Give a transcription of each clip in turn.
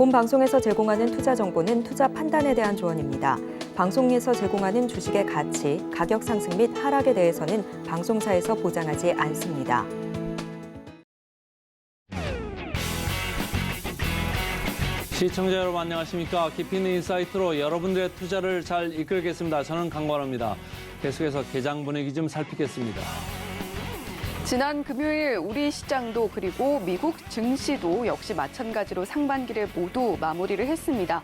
본 방송에서 제공하는 투자 정보는 투자 판단에 대한 조언입니다. 방송에서 제공하는 주식의 가치, 가격 상승 및 하락에 대해서는 방송사에서 보장하지 않습니다. 시청자 여러분 안녕하십니까? 깊이 있는 인사이트로 여러분들의 투자를 잘 이끌겠습니다. 저는 강관호입니다. 계속해서 개장 분위기 좀 살피겠습니다. 지난 금요일 우리 시장도 그리고 미국 증시도 역시 마찬가지로 상반기를 모두 마무리를 했습니다.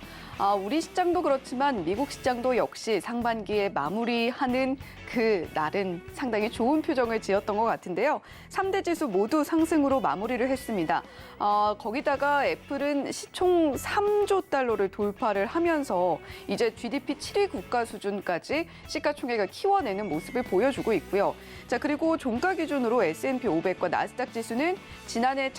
우리 시장도 그렇지만 미국 시장도 역시 상반기에 마무리하는 그 날은 상당히 좋은 표정을 지었던 것 같은데요. 3대 지수 모두 상승으로 마무리를 했습니다. 거기다가 애플은 시총 3조 달러를 돌파를 하면서 이제 GDP 7위 국가 수준까지 시가총액을 키워내는 모습을 보여주고 있고요. 자, 그리고 종가 기준으로 S&P 500과 나스닥 지수는 지난해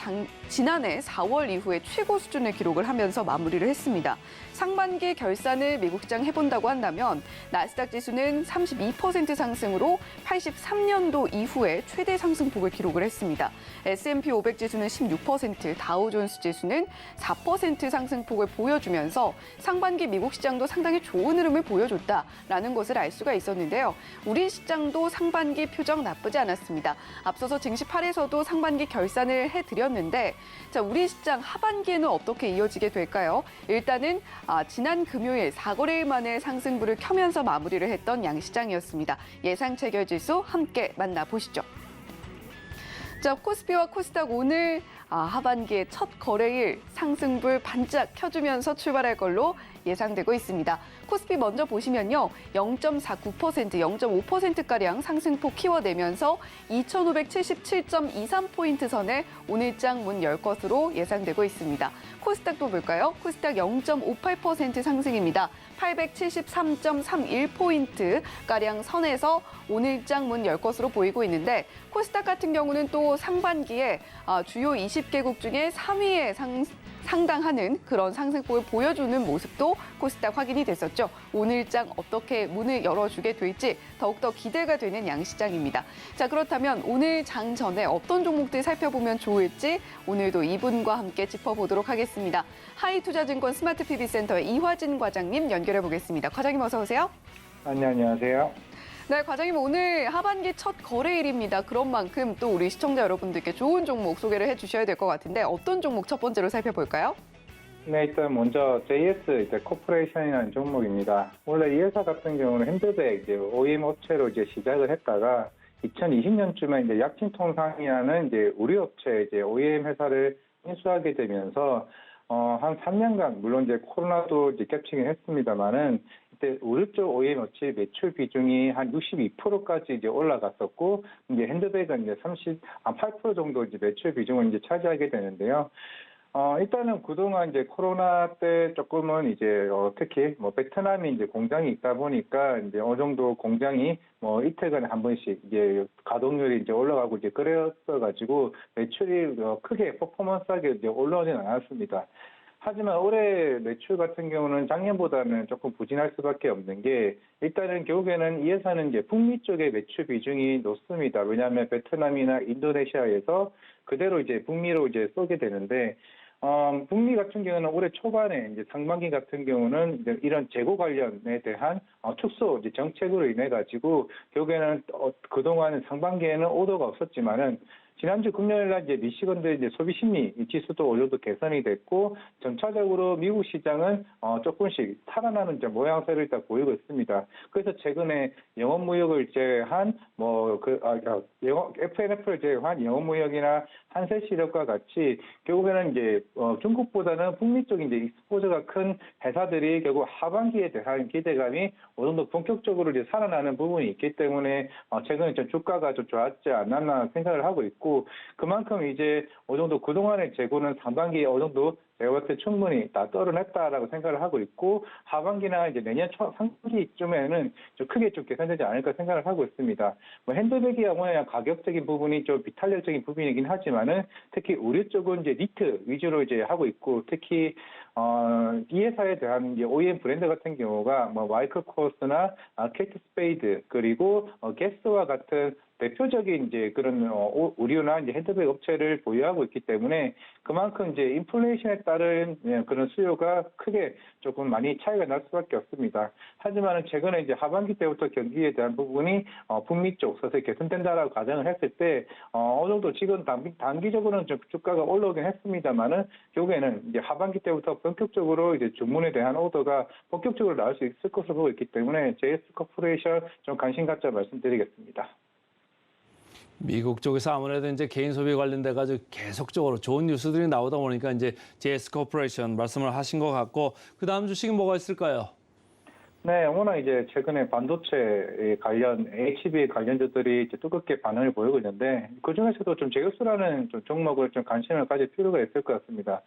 4월 이후에 최고 수준을 기록을 하면서 마무리를 했습니다. 상반기 결산을 미국 시장 해본다고 한다면 나스닥 지수는 32% 상승으로 83년도 이후에 최대 상승폭을 기록을 했습니다. S&P 500 지수는 16%, 다우존스 지수는 4% 상승폭을 보여주면서 상반기 미국 시장도 상당히 좋은 흐름을 보여줬다라는 것을 알 수가 있었는데요. 우리 시장도 상반기 표정 나쁘지 않았습니다. 앞서서 증시 8에서도 상반기 결산을 해드렸는데 자, 우리 시장 하반기에는 어떻게 이어지게 될까요? 일단은 지난 금요일 4거래일 만에 상승부를 켜면서 마무리를 했던 양시장이었습니다. 예상 체결 지수 함께 만나보시죠. 자, 코스피와 코스닥 오늘 하반기의 첫 거래일 상승불 반짝 켜주면서 출발할 걸로 예상되고 있습니다. 코스피 먼저 보시면요. 0.49%, 0.5%가량 상승폭 키워내면서 2,577.23포인트 선에 오늘장 문 열 것으로 예상되고 있습니다. 코스닥도 볼까요? 코스닥 0.58% 상승입니다. 873.31포인트가량 선에서 오늘장 문 열 것으로 보이고 있는데 코스닥 같은 경우는 또 상반기에 주요 20개국 중에 3위에 상당하는 그런 상승폭을 보여주는 모습도 코스닥 확인이 됐었죠. 오늘장 어떻게 문을 열어주게 될지 더욱더 기대가 되는 양시장입니다. 자, 그렇다면 오늘 장 전에 어떤 종목들 살펴보면 좋을지 오늘도 이분과 함께 짚어보도록 하겠습니다. 하이투자증권 스마트PB센터의 이화진 과장님 연결해 보겠습니다. 과장님 어서 오세요. 안녕하세요. 네, 과장님 오늘 하반기 첫 거래일입니다. 그런 만큼 또 우리 시청자 여러분들께 좋은 종목 소개를 해주셔야 될 것 같은데 어떤 종목 첫 번째로 살펴볼까요? 네, 일단 먼저 JS 코퍼레이션이라는 종목입니다. 원래 이 회사 같은 경우는 핸드백 OEM 업체로 시작을 했다가 2020년쯤에 약진통상이라는 우리 업체 OEM 회사를 인수하게 되면서 한 3년간 물론 코로나도 겹치긴 했습니다만은 이때 우리 쪽 OEM 업체 매출 비중이 한 62%까지 올라갔었고 핸드백은 8% 정도 매출 비중을 차지하게 되는데요. 일단은 그동안 코로나 때 조금은 특히 베트남이 크게 있다 보니까 어느 정도 공장이 이틀간에 한 번씩 가동률이 올라가고 그랬어가지고 매출이 크게 퍼포먼스하게 올라오지는 않았습니다. 하지만 올해 매출 같은 경우는 작년보다는 조금 부진할 수밖에 없는 게 일단은 결국에는 이 회사는 북미 쪽의 매출 비중이 높습니다. 왜냐하면 베트남이나 인도네시아에서 그대로 북미로 쏘게 되는데 북미 같은 경우는 올해 초반에 상반기 같은 경우는 이런 재고 관련에 대한 축소 정책으로 인해 가지고 결국에는 그동안 상반기에는 오더가 없었지만은 지난주 금요일 날 미시건대 소비 심리 지수도 어느 정도 개선이 됐고 전체적으로 미국 시장은 조금씩 살아나는 모양새를 일단 보이고 있습니다. 그래서 최근에 영업 무역을 제한 FNF를 제한 영업 무역이나 한세 시력과 같이 결국에는 중국보다는 북미 쪽인 익스포저가 큰 회사들이 결국 하반기에 대한 기대감이 어느 정도 본격적으로 살아나는 부분이 있기 때문에 최근에 좀 주가가 좀 좋았지 않았나 생각을 하고 있고. 그만큼 어느 정도 그동안의 재고는 상반기에 어느 정도 제가 볼 때 충분히 다 떨어냈다라고 생각을 하고 있고 하반기나 내년 상반기쯤에는 좀 크게 좀 개선되지 않을까 생각을 하고 있습니다. 핸드백이야 가격적인 부분이 좀 비탄력적인 부분이긴 하지만은 특히 우리 쪽은 니트 위주로 하고 있고 특히 이 회사에 대한 OEM 브랜드 같은 경우가 마이클 코스나 케이트 스페이드 그리고 게스와 같은 대표적인 이제 그런 의류나 이제 핸드백 업체를 보유하고 있기 때문에 그만큼 이제 인플레이션에 따른 그런 수요가 크게 조금 많이 차이가 날 수밖에 없습니다. 하지만 최근에 이제 하반기 때부터 경기에 대한 부분이 북미 쪽 서서히 개선된다라고 가정을 했을 때 어느 정도 지금 단기적으로는 좀 주가가 올라오긴 했습니다만은 결국에는 이제 하반기 때부터 본격적으로 이제 주문에 대한 오더가 본격적으로 나올 수 있을 것으로 보고 있기 때문에 JS 코퍼레이션 좀 관심 갖자 말씀드리겠습니다. 미국 쪽에서 아무래도 이제 개인 소비 관련돼 가지고 계속적으로 좋은 뉴스들이 나오다 보니까 이제 JS 코퍼레이션 말씀을 하신 것 같고 그다음 주식은 뭐가 있을까요? 네, 워낙 이제 최근에 반도체 관련 HB 관련주들이 이제 뜨겁게 반응을 보이고 있는데 그 중에서도 좀 제우스라는 좀 종목을 좀 관심을 가질 필요가 있을 것 같습니다.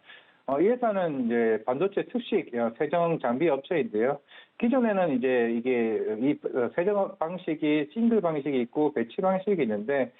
이 회사는 이제 반도체 특식 세정 장비 업체인데요. 기존에는 이제 이 세정 방식이 싱글 방식이 있고 배치 방식이 있는데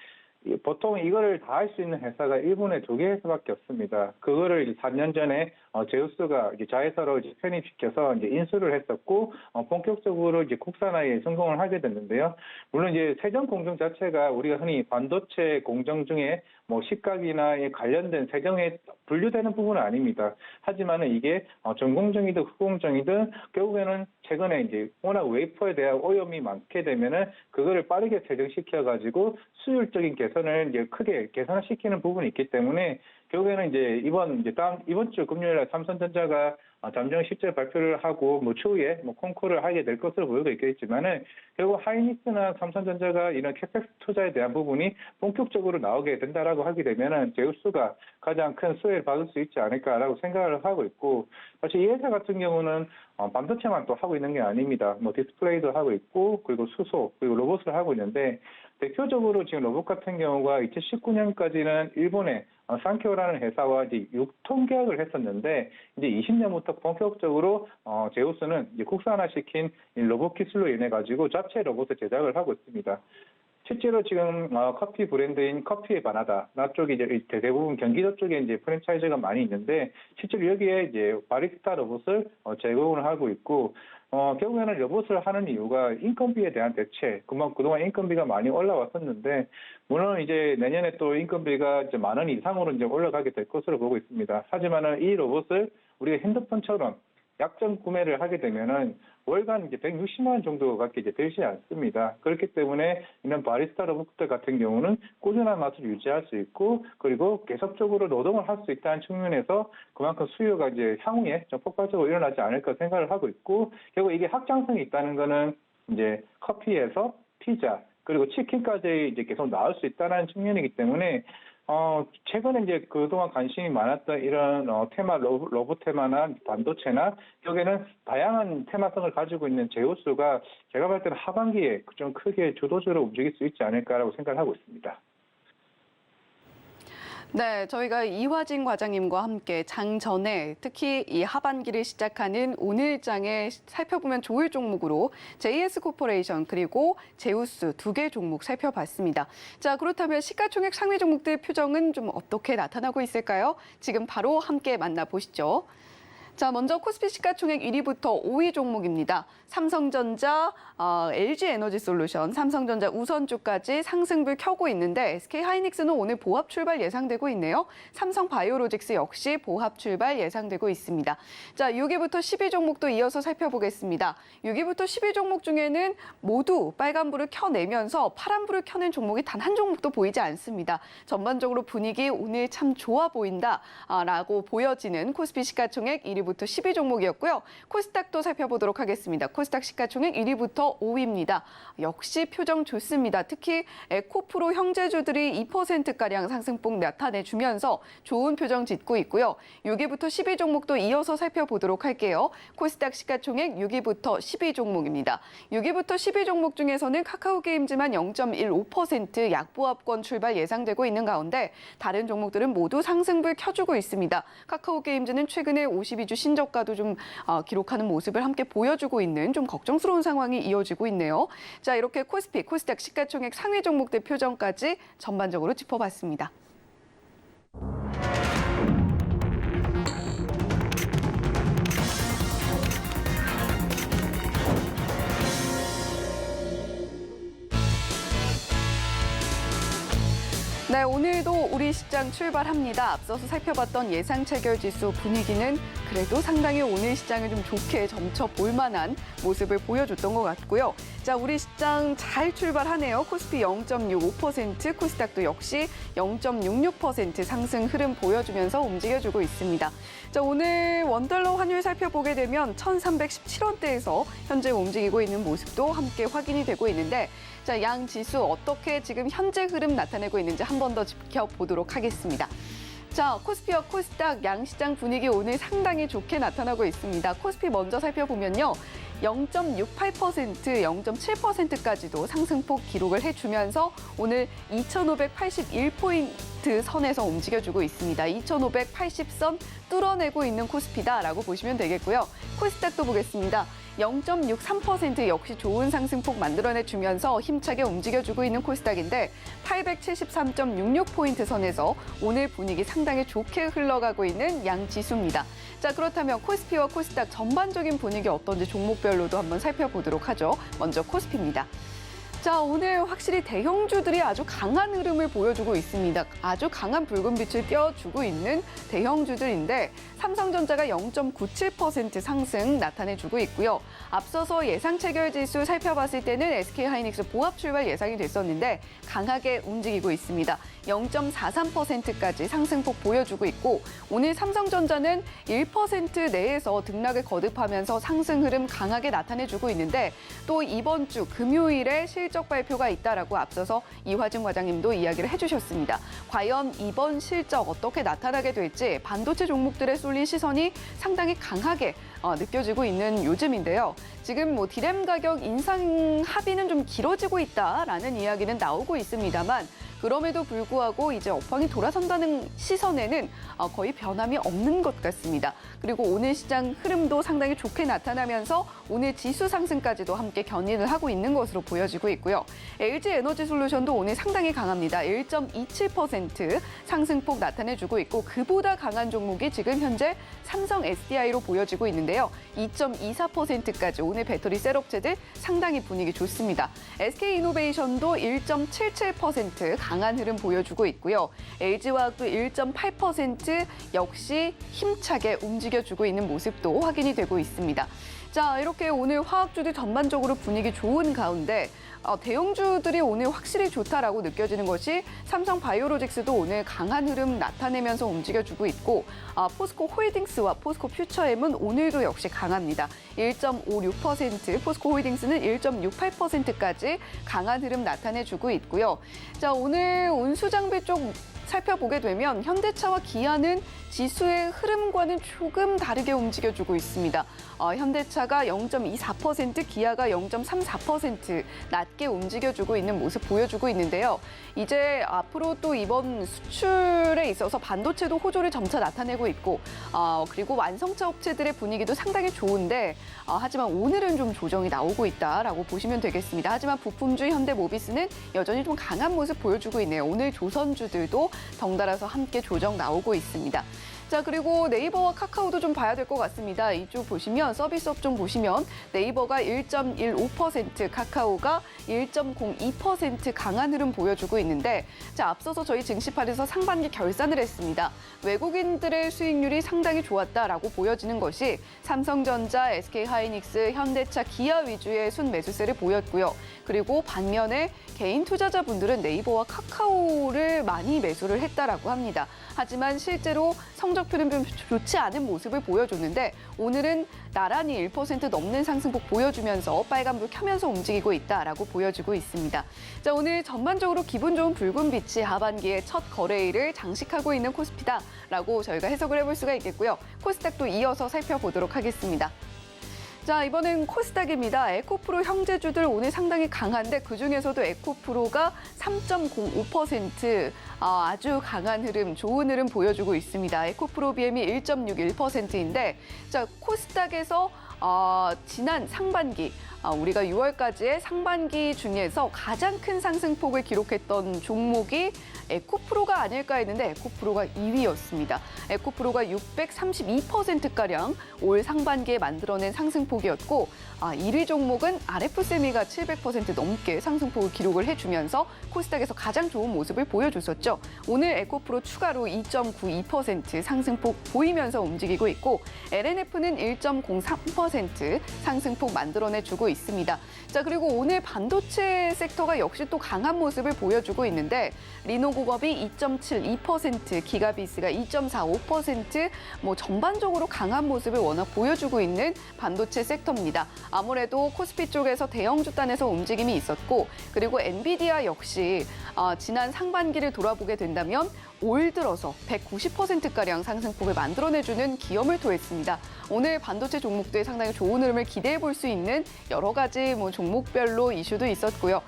보통 이거를 다 할 수 있는 회사가 일본에 2개 회사밖에 없습니다. 그거를 이제 4년 전에 제우스가 이제 자회사로 이제 편입시켜서 이제 인수를 했었고 본격적으로 이제 국산화에 성공을 하게 됐는데요. 물론 이제 세정 공정 자체가 우리가 흔히 반도체 공정 중에 뭐 식각이나 관련된 세정에 분류되는 부분은 아닙니다. 하지만은 이게 전공정이든 후공정이든 결국에는 최근에 이제 워낙 웨이퍼에 대한 오염이 많게 되면은 그거를 빠르게 세정시켜 가지고 수율적인 개선을 이제 크게 개선시키는 부분이 있기 때문에 결국에는 이제 이번 주 금요일에 삼성전자가 잠정 실적 발표를 하고 뭐 추후에 콩콜을 하게 될 것으로 보이고 있겠지만은 결국 하이닉스나 삼성전자가 이런 캐펙스 투자에 대한 부분이 본격적으로 나오게 된다라고 하게 되면은 제우스가 가장 큰 수혜를 받을 수 있지 않을까라고 생각을 하고 있고 사실 이 회사 같은 경우는 반도체만 또 하고 있는 게 아닙니다. 뭐 디스플레이도 하고 있고 그리고 수소 그리고 로봇을 하고 있는데 대표적으로 지금 로봇 같은 경우가 2019년까지는 일본의 산케오라는 회사와 이제 유통 계약을 했었는데 이제 20년부터 본격적으로 제우스는 이제 국산화시킨 로봇 기술로 인해 가지고 자체 로봇을 제작을 하고 있습니다. 실제로 지금 커피 브랜드인 커피의 바나다 나 쪽이 이제 대부분 경기도 쪽에 이제 프랜차이즈가 많이 있는데 실제로 여기에 이제 바리스타 로봇을 제공을 하고 있고 결국에는 로봇을 하는 이유가 인건비에 대한 대책. 그동안 인건비가 많이 올라왔었는데 물론 이제 내년에 또 인건비가 이제 10,000원 이상으로 이제 올라가게 될 것으로 보고 있습니다. 하지만은 이 로봇을 우리가 핸드폰처럼 약정 구매를 하게 되면은 월간 이제 160만 원 정도밖에 이제 되지 않습니다. 그렇기 때문에 이런 바리스타 로봇들 같은 경우는 꾸준한 맛을 유지할 수 있고 그리고 계속적으로 노동을 할 수 있다는 측면에서 그만큼 수요가 이제 향후에 좀 폭발적으로 일어나지 않을까 생각을 하고 있고 결국 이게 확장성이 있다는 거는 이제 커피에서 피자 그리고 치킨까지 이제 계속 나올 수 있다는 측면이기 때문에 최근에 이제 그동안 관심이 많았던 이런 테마, 로봇 테마나 반도체나 여기는 다양한 테마성을 가지고 있는 제우스가 제가 볼 때는 하반기에 좀 크게 주도적으로 움직일 수 있지 않을까라고 생각을 하고 있습니다. 네, 저희가 이화진 과장님과 함께 장 전에 특히 이 하반기를 시작하는 오늘장에 살펴보면 좋을 종목으로 JS 코퍼레이션 그리고 제우스 2개 종목 살펴봤습니다. 자, 그렇다면 시가총액 상위 종목들 표정은 좀 어떻게 나타나고 있을까요? 지금 바로 함께 만나보시죠. 자, 먼저 코스피 시가총액 1위부터 5위 종목입니다. 삼성전자, LG에너지솔루션, 삼성전자 우선주까지 상승불 켜고 있는데 SK하이닉스는 오늘 보합 출발 예상되고 있네요. 삼성바이오로직스 역시 보합 출발 예상되고 있습니다. 자, 6위부터 10위 종목도 이어서 살펴보겠습니다. 6위부터 10위 종목 중에는 모두 빨간불을 켜내면서 파란불을 켜는 종목이 단 한 종목도 보이지 않습니다. 전반적으로 분위기 오늘 참 좋아 보인다라고 보여지는 코스피 시가총액 1위부터 10위 종목이었고요. 코스닥도 살펴보도록 하겠습니다. 코스닥 시가총액 1위부터 5위입니다. 역시 표정 좋습니다. 특히 에코프로 형제주들이 2%가량 상승폭 나타내주면서 좋은 표정 짓고 있고요. 6위부터 10위 종목도 이어서 살펴보도록 할게요. 코스닥 시가총액 6위부터 10위 종목입니다. 6위부터 10위 종목 중에서는 카카오게임즈만 0.15% 약보합권 출발 예상되고 있는 가운데 다른 종목들은 모두 상승불 켜주고 있습니다. 카카오게임즈는 최근에 52주 신저가도 좀 기록하는 모습을 함께 보여주고 있는 좀 걱정스러운 상황이 이어지고 있네요. 자, 이렇게 코스피, 코스닥 시가총액 상위 종목들 표정까지 전반적으로 짚어봤습니다. 네, 오늘도 우리 시장 출발합니다. 앞서서 살펴봤던 예상 체결 지수 분위기는 그래도 상당히 오늘 시장을 좀 좋게 점쳐 볼 만한 모습을 보여줬던 것 같고요. 자, 우리 시장 잘 출발하네요. 코스피 0.65%, 코스닥도 역시 0.66% 상승 흐름 보여주면서 움직여주고 있습니다. 자, 오늘 원달러 환율 살펴보게 되면 1,317원대에서 현재 움직이고 있는 모습도 함께 확인이 되고 있는데, 자, 양 지수 어떻게 지금 현재 흐름 나타내고 있는지 한 번 더 지켜보도록 하겠습니다. 자, 코스피와 코스닥 양시장 분위기 오늘 상당히 좋게 나타나고 있습니다. 코스피 먼저 살펴보면요. 0.68%, 0.7%까지도 상승폭 기록을 해주면서 오늘 2,581포인트 선에서 움직여주고 있습니다. 2,580선 뚫어내고 있는 코스피다라고 보시면 되겠고요. 코스닥도 보겠습니다. 0.63% 역시 좋은 상승폭 만들어내주면서 힘차게 움직여주고 있는 코스닥인데 873.66포인트 선에서 오늘 분위기 상당히 좋게 흘러가고 있는 양 지수입니다. 자, 그렇다면 코스피와 코스닥 전반적인 분위기 어떤지 종목별로도 한번 살펴보도록 하죠. 먼저 코스피입니다. 자, 오늘 확실히 대형주들이 아주 강한 흐름을 보여주고 있습니다. 아주 강한 붉은 빛을 띄워주고 있는 대형주들인데 삼성전자가 0.97% 상승 나타내주고 있고요. 앞서서 예상 체결 지수 살펴봤을 때는 SK하이닉스 보합 출발 예상이 됐었는데 강하게 움직이고 있습니다. 0.43%까지 상승폭 보여주고 있고 오늘 삼성전자는 1% 내에서 등락을 거듭하면서 상승 흐름 강하게 나타내주고 있는데 또 이번 주 금요일에 실적 발표가 있다라고 앞서서 이화증 과장님도 이야기를 해주셨습니다. 과연 이번 실적 어떻게 나타나게 될지 반도체 종목들에 쏠린 시선이 상당히 강하게 느껴지고 있는 요즘인데요. 지금 뭐 디램 가격 인상 합의는 좀 길어지고 있다라는 이야기는 나오고 있습니다만 그럼에도 불구하고 이제 업황이 돌아선다는 시선에는 거의 변함이 없는 것 같습니다. 그리고 오늘 시장 흐름도 상당히 좋게 나타나면서 오늘 지수 상승까지도 함께 견인을 하고 있는 것으로 보여지고 있고요. LG에너지솔루션도 오늘 상당히 강합니다. 1.27% 상승폭 나타내주고 있고 그보다 강한 종목이 지금 현재 삼성 SDI로 보여지고 있는데요. 2.24%까지 오늘 배터리 셀업체들 상당히 분위기 좋습니다. SK이노베이션도 1.77% 강한 흐름 보여주고 있고요. LG화학도 1.8% 역시 힘차게 움직여주고 있는 모습도 확인이 되고 있습니다. 자, 이렇게 오늘 화학주들 전반적으로 분위기 좋은 가운데 대형주들이 오늘 확실히 좋다라고 느껴지는 것이 삼성바이오로직스도 오늘 강한 흐름 나타내면서 움직여주고 있고 포스코 홀딩스와 포스코 퓨처엠은 오늘도 역시 강합니다. 1.56%, 포스코 홀딩스는 1.68%까지 강한 흐름 나타내주고 있고요. 자, 오늘 운수장비 쪽 살펴보게 되면 현대차와 기아는 지수의 흐름과는 조금 다르게 움직여주고 있습니다. 현대차가 0.24%, 기아가 0.34% 낮게 움직여주고 있는 모습 보여주고 있는데요. 이제 앞으로 또 이번 수출에 있어서 반도체도 호조를 점차 나타내고 있고 그리고 완성차 업체들의 분위기도 상당히 좋은데 하지만 오늘은 좀 조정이 나오고 있다라고 보시면 되겠습니다. 하지만 부품주 현대모비스는 여전히 좀 강한 모습 보여주고 있네요. 오늘 조선주들도 덩달아서 함께 조정 나오고 있습니다. 자, 그리고 네이버와 카카오도 좀 봐야 될 것 같습니다. 이쪽 보시면 서비스 업종 보시면 네이버가 1.15%, 카카오가 1.02% 강한 흐름 보여주고 있는데 자, 앞서서 저희 증시판에서 상반기 결산을 했습니다. 외국인들의 수익률이 상당히 좋았다라고 보여지는 것이 삼성전자, SK하이닉스, 현대차, 기아 위주의 순매수세를 보였고요. 그리고 반면에 개인 투자자분들은 네이버와 카카오를 많이 매수를 했다라고 합니다. 하지만 실제로 성적표는 좀 좋지 않은 모습을 보여줬는데 오늘은 나란히 1% 넘는 상승폭 보여주면서 빨간불 켜면서 움직이고 있다라고 보여지고 있습니다. 자, 오늘 전반적으로 기분 좋은 붉은 빛이 하반기의 첫 거래일을 장식하고 있는 코스피다라고 저희가 해석을 해볼 수가 있겠고요. 코스닥도 이어서 살펴보도록 하겠습니다. 자, 이번엔 코스닥입니다. 에코프로 형제주들 오늘 상당히 강한데 그중에서도 에코프로가 3.05% 아주 강한 흐름, 좋은 흐름 보여주고 있습니다. 에코프로 BM이 1.61%인데 자, 코스닥에서 지난 상반기 우리가 6월까지의 상반기 중에서 가장 큰 상승폭을 기록했던 종목이 에코프로가 아닐까 했는데 에코프로가 2위였습니다. 에코프로가 632%가량 올 상반기에 만들어낸 상승폭 상승폭이었고 1위 종목은 RF세미가 700% 넘게 상승폭을 기록을 해주면서 코스닥에서 가장 좋은 모습을 보여줬었죠. 오늘 에코프로 추가로 2.92% 상승폭 보이면서 움직이고 있고 LNF는 1.03% 상승폭 만들어내주고 있습니다. 자, 그리고 오늘 반도체 섹터가 역시 또 강한 모습을 보여주고 있는데 리노공업이 2.72%, 기가비스가 2.45%, 뭐 전반적으로 강한 모습을 워낙 보여주고 있는 반도체 섹터입니다. 아무래도 코스피 쪽에서 대형주 단에서 움직임이 있었고 그리고 엔비디아 역시 지난 상반기를 돌아보게 된다면 올 들어서 190%가량 상승폭을 만들어내주는 기염을 토했습니다. 오늘 반도체 종목들의 상당히 좋은 흐름을 기대해 볼 수 있는 여러 가지 뭐 종목별로 이슈도 있었고요.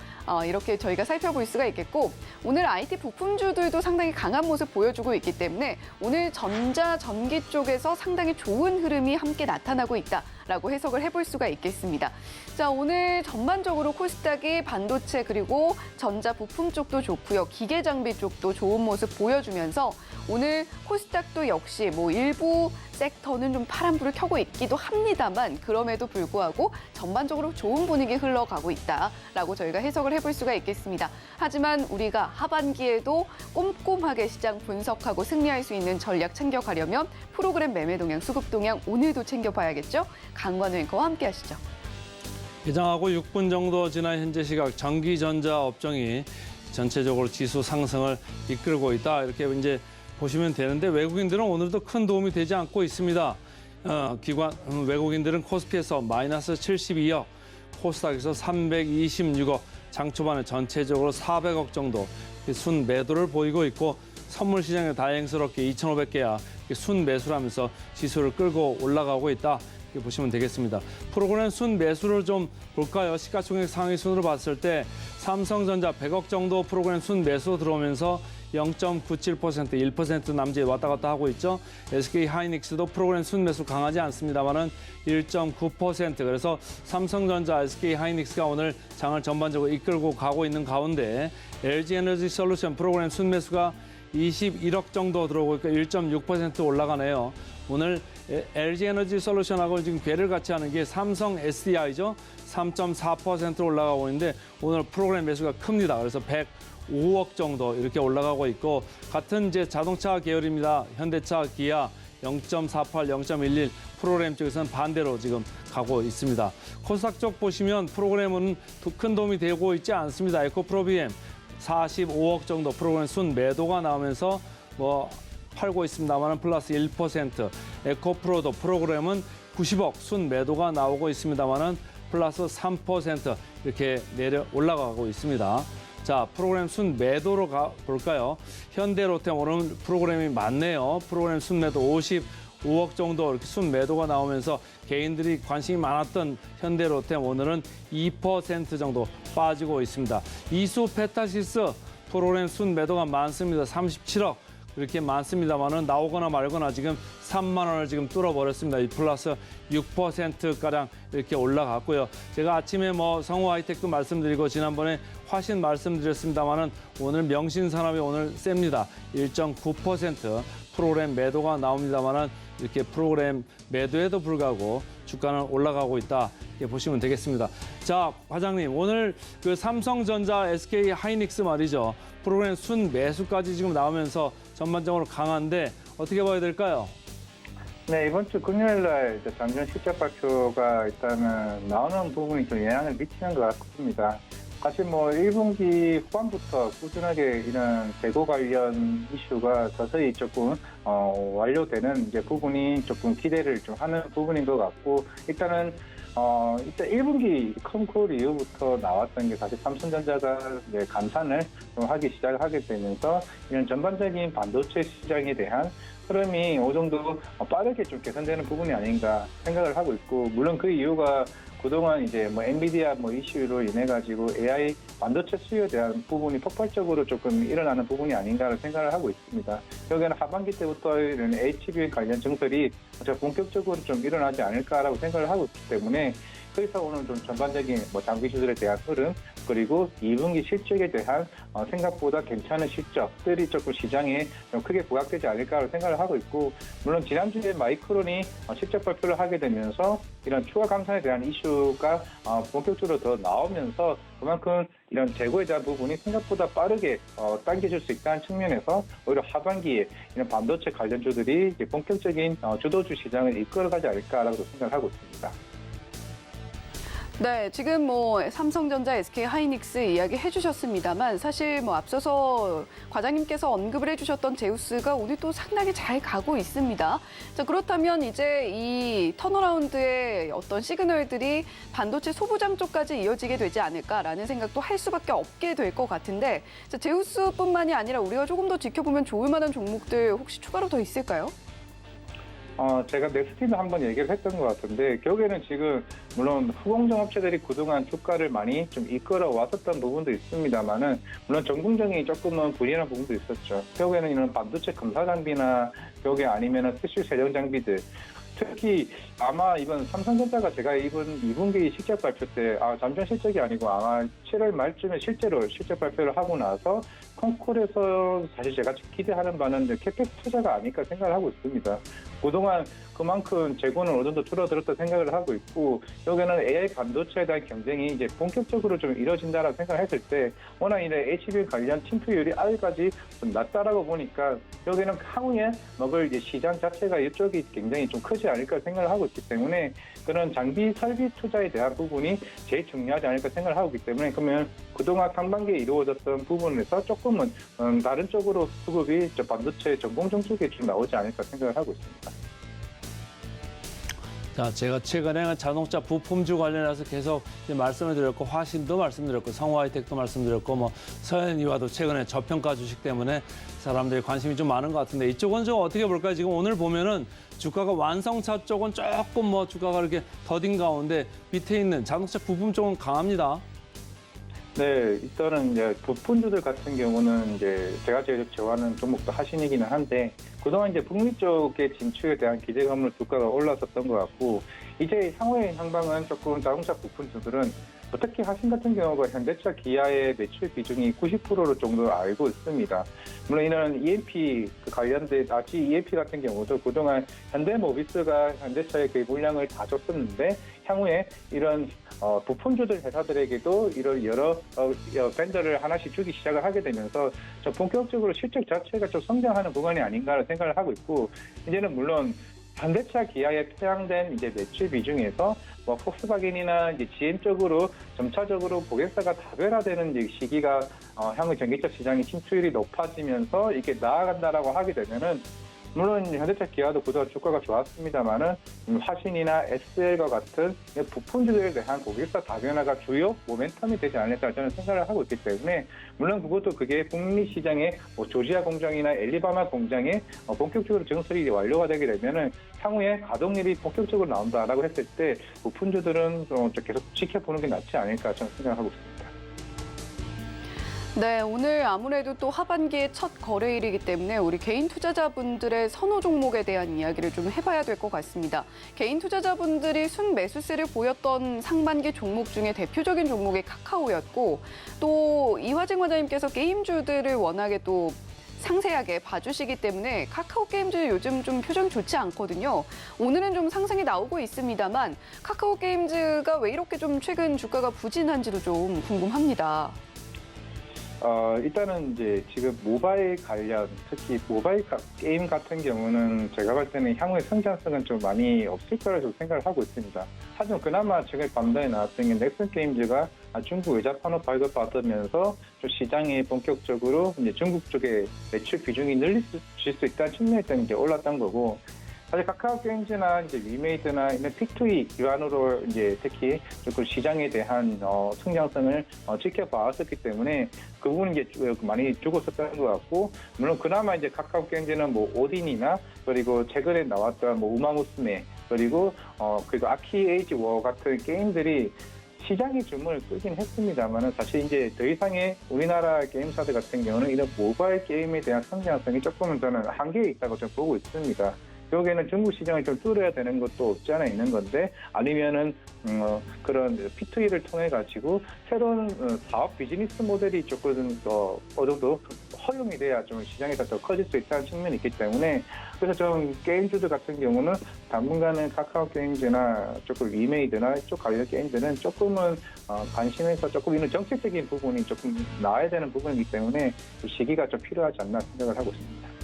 이렇게 저희가 살펴볼 수가 있겠고 오늘 IT 부품주들도 상당히 강한 모습 보여주고 있기 때문에 오늘 전자, 전기 쪽에서 상당히 좋은 흐름이 함께 나타나고 있다라고 해석을 해볼 수가 있겠습니다. 자, 오늘 전반적으로 코스닥이 반도체 그리고 전자 부품 쪽도 좋고요. 기계 장비 쪽도 좋은 모습 보여주면서 오늘 코스닥도 역시 뭐 일부 섹터는 좀 파란불을 켜고 있기도 합니다만 그럼에도 불구하고 전반적으로 좋은 분위기 흘러가고 있다라고 저희가 해석을 해볼 수가 있겠습니다. 하지만 우리가 하반기에도 꼼꼼하게 시장 분석하고 승리할 수 있는 전략 챙겨가려면 프로그램 매매 동향, 수급 동향 오늘도 챙겨봐야겠죠? 강관우 앵커와 함께 하시죠. 개장하고 6분 정도 지난 현재 시각 전기전자 업종이 전체적으로 지수 상승을 이끌고 있다. 이렇게 이제 보시면 되는데 외국인들은 오늘도 큰 도움이 되지 않고 있습니다. 외국인들은 코스피에서 마이너스 72억, 코스닥에서 326억, 장 초반에 전체적으로 400억 정도 순 매도를 보이고 있고 선물 시장에 다행스럽게 2,500개야 순 매수를 하면서 지수를 끌고 올라가고 있다. 이렇게 보시면 되겠습니다. 프로그램 순 매수를 좀 볼까요? 시가총액 상위 순으로 봤을 때 삼성전자 100억 정도 프로그램 순 매수 들어오면서 0.97%, 1% 남짓 왔다 갔다 하고 있죠. SK 하이닉스도 프로그램 순매수 강하지 않습니다만은 1.9%. 그래서 삼성전자, SK 하이닉스가 오늘 장을 전반적으로 이끌고 가고 있는 가운데 LG 에너지 솔루션 프로그램 순매수가 21억 정도 들어오고 1.6% 올라가네요. 오늘 LG 에너지 솔루션하고 지금 궤를 같이 하는 게 삼성 SDI죠. 3.4% 올라가고 있는데 오늘 프로그램 매수가 큽니다. 그래서 105억 정도 이렇게 올라가고 있고 같은 이제 자동차 계열입니다. 현대차, 기아 0.48, 0.11 프로그램 쪽에서는 반대로 지금 가고 있습니다. 코스닥 쪽 보시면 프로그램은 큰 도움이 되고 있지 않습니다. 에코프로비엠 45억 정도 프로그램 순 매도가 나오면서 뭐 팔고 있습니다만 플러스 1%. 에코프로도 프로그램은 90억 순 매도가 나오고 있습니다만 플러스 3% 이렇게 올라가고 있습니다. 자, 프로그램 순 매도로 볼까요? 현대로템 오늘 프로그램이 많네요. 프로그램 순 매도 55억 정도 이렇게 순 매도가 나오면서 개인들이 관심이 많았던 현대로템 오늘은 2% 정도 빠지고 있습니다. 이수 페타시스 프로그램 순 매도가 많습니다. 37억. 이렇게 많습니다만은 나오거나 말거나 지금 3만 원을 지금 뚫어버렸습니다. 이 플러스 6%가량 이렇게 올라갔고요. 제가 아침에 뭐 성우 하이텍도 말씀드리고 지난번에 화신 말씀드렸습니다만은 오늘 명신산업이 오늘 셉니다. 1.9% 프로그램 매도가 나옵니다만은 이렇게 프로그램 매도에도 불구하고 주가는 올라가고 있다. 이렇게 보시면 되겠습니다. 자, 과장님 오늘 그 삼성전자, SK 하이닉스 말이죠. 프로그램 순 매수까지 지금 나오면서 전반적으로 강한데 어떻게 봐야 될까요? 네, 이번 주 금요일 날 잠정 실적 발표가 일단은 나오는 부분이 좀 영향을 미치는 것 같습니다. 사실 뭐 1분기 후반부터 꾸준하게 이런 재고 관련 이슈가 서서히 조금 완료되는 이제 부분이 조금 기대를 좀 하는 부분인 것 같고 일단 1분기 컨콜 이후부터 나왔던 게 사실 삼성전자가 이제 감산을 좀 하기 시작하게 되면서 이런 전반적인 반도체 시장에 대한 흐름이 어느 정도 빠르게 좀 개선되는 부분이 아닌가 생각을 하고 있고 물론 그 이유가 그동안 이제 뭐 엔비디아 뭐 이슈로 인해 가지고 AI 반도체 수요에 대한 부분이 폭발적으로 조금 일어나는 부분이 아닌가를 생각을 하고 있습니다. 여기는 하반기 때부터 이런 HBM 관련 증설이 본격적으로 좀 일어나지 않을까라고 생각을 하고 있기 때문에 그래서 오늘 좀 전반적인 뭐 장비 수술에 대한 흐름 그리고 2분기 실적에 대한 생각보다 괜찮은 실적들이 조금 시장에 좀 크게 부각되지 않을까라고 생각을 하고 있고 물론 지난주에 마이크론이 실적 발표를 하게 되면서 이런 추가 감산에 대한 이슈가 본격적으로 더 나오면서 그만큼 이런 재고에 대한 부분이 생각보다 빠르게 당겨질 수 있다는 측면에서 오히려 하반기에 이런 반도체 관련주들이 이제 본격적인 주도주 시장을 이끌어가지 않을까라고 생각하고 있습니다. 네, 지금 뭐 삼성전자, SK하이닉스 이야기 해주셨습니다만 사실 뭐 앞서서 과장님께서 언급을 해주셨던 제우스가 오늘 또 상당히 잘 가고 있습니다. 자, 그렇다면 이제 이 턴어라운드의 어떤 시그널들이 반도체 소부장 쪽까지 이어지게 되지 않을까라는 생각도 할 수밖에 없게 될 것 같은데 자, 제우스뿐만이 아니라 우리가 조금 더 지켜보면 좋을 만한 종목들 혹시 추가로 더 있을까요? 제가 넥스틴도 한번 얘기를 했던 것 같은데 결국에는 지금 물론 후공정 업체들이 그동안 주가를 많이 좀 이끌어 왔었던 부분도 있습니다만은 물론 전공정이 조금은 불리한 부분도 있었죠. 결국에는 이런 반도체 검사 장비나 결국에 아니면은 특수 세정 장비들 특히 아마 이번 삼성전자가 제가 이번 2분기 실적 발표 때 잠정 실적이 아니고 아마 7월 말쯤에 실제로 실적 발표를 하고 나서 콩쿨에서 사실 제가 기대하는 바는 캐펙 투자가 아닐까 생각을 하고 있습니다. 그동안 그만큼 재고는 어느 정도 줄어들었다 생각을 하고 있고 여기는 AI 반도체에 대한 경쟁이 이제 본격적으로 좀 이뤄진다라고 생각했을 때 워낙 이제 HBM 관련 침투율이 아직까지 좀 낮다라고 보니까 여기는 향후에 먹을 이제 시장 자체가 이쪽이 굉장히 좀 크지 않을까 생각을 하고 있기 때문에 그런 장비 설비 투자에 대한 부분이 제일 중요하지 않을까 생각을 하고 있기 때문에 그러면 그동안 상반기에 이루어졌던 부분에서 조금은 다른 쪽으로 수급이 반도체 전공정 쪽에 좀 나오지 않을까 생각을 하고 있습니다. 자, 제가 최근에 자동차 부품주 관련해서 계속 이제 말씀을 드렸고 화신도 말씀드렸고 성우하이텍도 말씀드렸고 뭐 서현이와도 최근에 저평가 주식 때문에 사람들이 관심이 좀 많은 것 같은데 이쪽은 좀 어떻게 볼까요? 지금 오늘 보면은 주가가 완성차 쪽은 조금 뭐 주가가 이렇게 더딘 가운데 밑에 있는 자동차 부품 쪽은 강합니다. 네, 일단은 이제 부품주들 같은 경우는 이제 제가 제일 좋아하는 종목도 하신이기는 한데 그동안 이제 북미 쪽의 진출에 대한 기대감으로 주가가 올랐었던 것 같고 이제 향후의 향방은 조금 자동차 부품주들은 특히 하신 같은 경우가 현대차, 기아의 매출 비중이 90% 정도 알고 있습니다. 물론 이런 EMP 관련된 EMP 같은 경우도 그동안 현대모비스가 현대차의 그 물량을 다 줬었는데 향후에 이런 부품주들 회사들에게도 이런 여러 벤더를 하나씩 주기 시작을 하게 되면서 좀 본격적으로 실적 자체가 좀 성장하는 구간이 아닌가를 생각을 하고 있고 이제는 물론 현대차 기아에 편향된 이제 매출 비중에서 뭐 폭스바겐이나 이제 GM 쪽으로 점차적으로 고객사가 다변화되는 이제 시기가 향후 전기차 시장의 침투율이 높아지면서 이게 나아간다라고 하게 되면은 물론 현대차 기아도 그동안 주가가 좋았습니다만은 화신이나 SL과 같은 부품주들에 대한 고객사 다변화가 주요 모멘텀이 되지 않을까 저는 생각을 하고 있기 때문에 물론 그게 북미 시장의 뭐 조지아 공장이나 엘리바마 공장에 본격적으로 증설이 완료가 되게 되면은 향후에 가동률이 본격적으로 나온다라고 했을 때 부품주들은 좀 계속 지켜보는 게 낫지 않을까 저는 생각하고 있습니다. 네, 오늘 아무래도 또 하반기의 첫 거래일이기 때문에 우리 개인 투자자분들의 선호 종목에 대한 이야기를 좀 해봐야 될 것 같습니다. 개인 투자자분들이 순매수세를 보였던 상반기 종목 중에 대표적인 종목이 카카오였고 또 이화정 원장님께서 게임주들을 워낙에 또 상세하게 봐주시기 때문에 카카오 게임즈 요즘 좀 표정이 좋지 않거든요. 오늘은 좀 상승이 나오고 있습니다만 카카오 게임즈가 왜 이렇게 좀 최근 주가가 부진한지도 좀 궁금합니다. 일단은 이제 지금 모바일 관련, 특히 모바일 게임 같은 경우는 제가 볼 때는 향후의 성장성은 좀 많이 없을 거라고 생각을 하고 있습니다. 하지만 그나마 최근 반도에 나왔던 게 넥슨 게임즈가 중국 외자판을 발급받으면서 좀 시장에 본격적으로 이제 중국 쪽에 매출 비중이 늘릴 수 있다는 측면에서 이제 올랐던 거고, 사실 카카오 게임즈나 이제 위메이드나 이런 픽투이 기반으로 이제 특히 조금 시장에 대한 성장성을 지켜봐왔었기 때문에 그 부분은 이제 많이 죽었었던 것 같고, 물론 그나마 이제 카카오 게임즈는 뭐 오딘이나 그리고 최근에 나왔던 뭐 우마무스메 그리고 그래도 아키 에이지 워 같은 게임들이 시장의 주문을 끄긴 했습니다만은 사실 이제 더 이상의 우리나라 게임사들 같은 경우는 이런 모바일 게임에 대한 성장성이 조금은 저는 한계에 있다고 좀 보고 있습니다. 여기에는 중국 시장을 좀 뚫어야 되는 것도 없지 않아 있는 건데 아니면은 그런 P2E를 통해 가지고 새로운 사업 비즈니스 모델이 조금 더 어느 정도 허용이 돼야 좀 시장에서 더 커질 수 있다는 측면이 있기 때문에 그래서 좀 게임주들 같은 경우는 당분간은 카카오 게임즈나 조금 이메이드나 이쪽 관련 게임들은 조금은 관심에서 조금 이런 정책적인 부분이 조금 나아야 되는 부분이기 때문에 시기가 좀 필요하지 않나 생각을 하고 있습니다.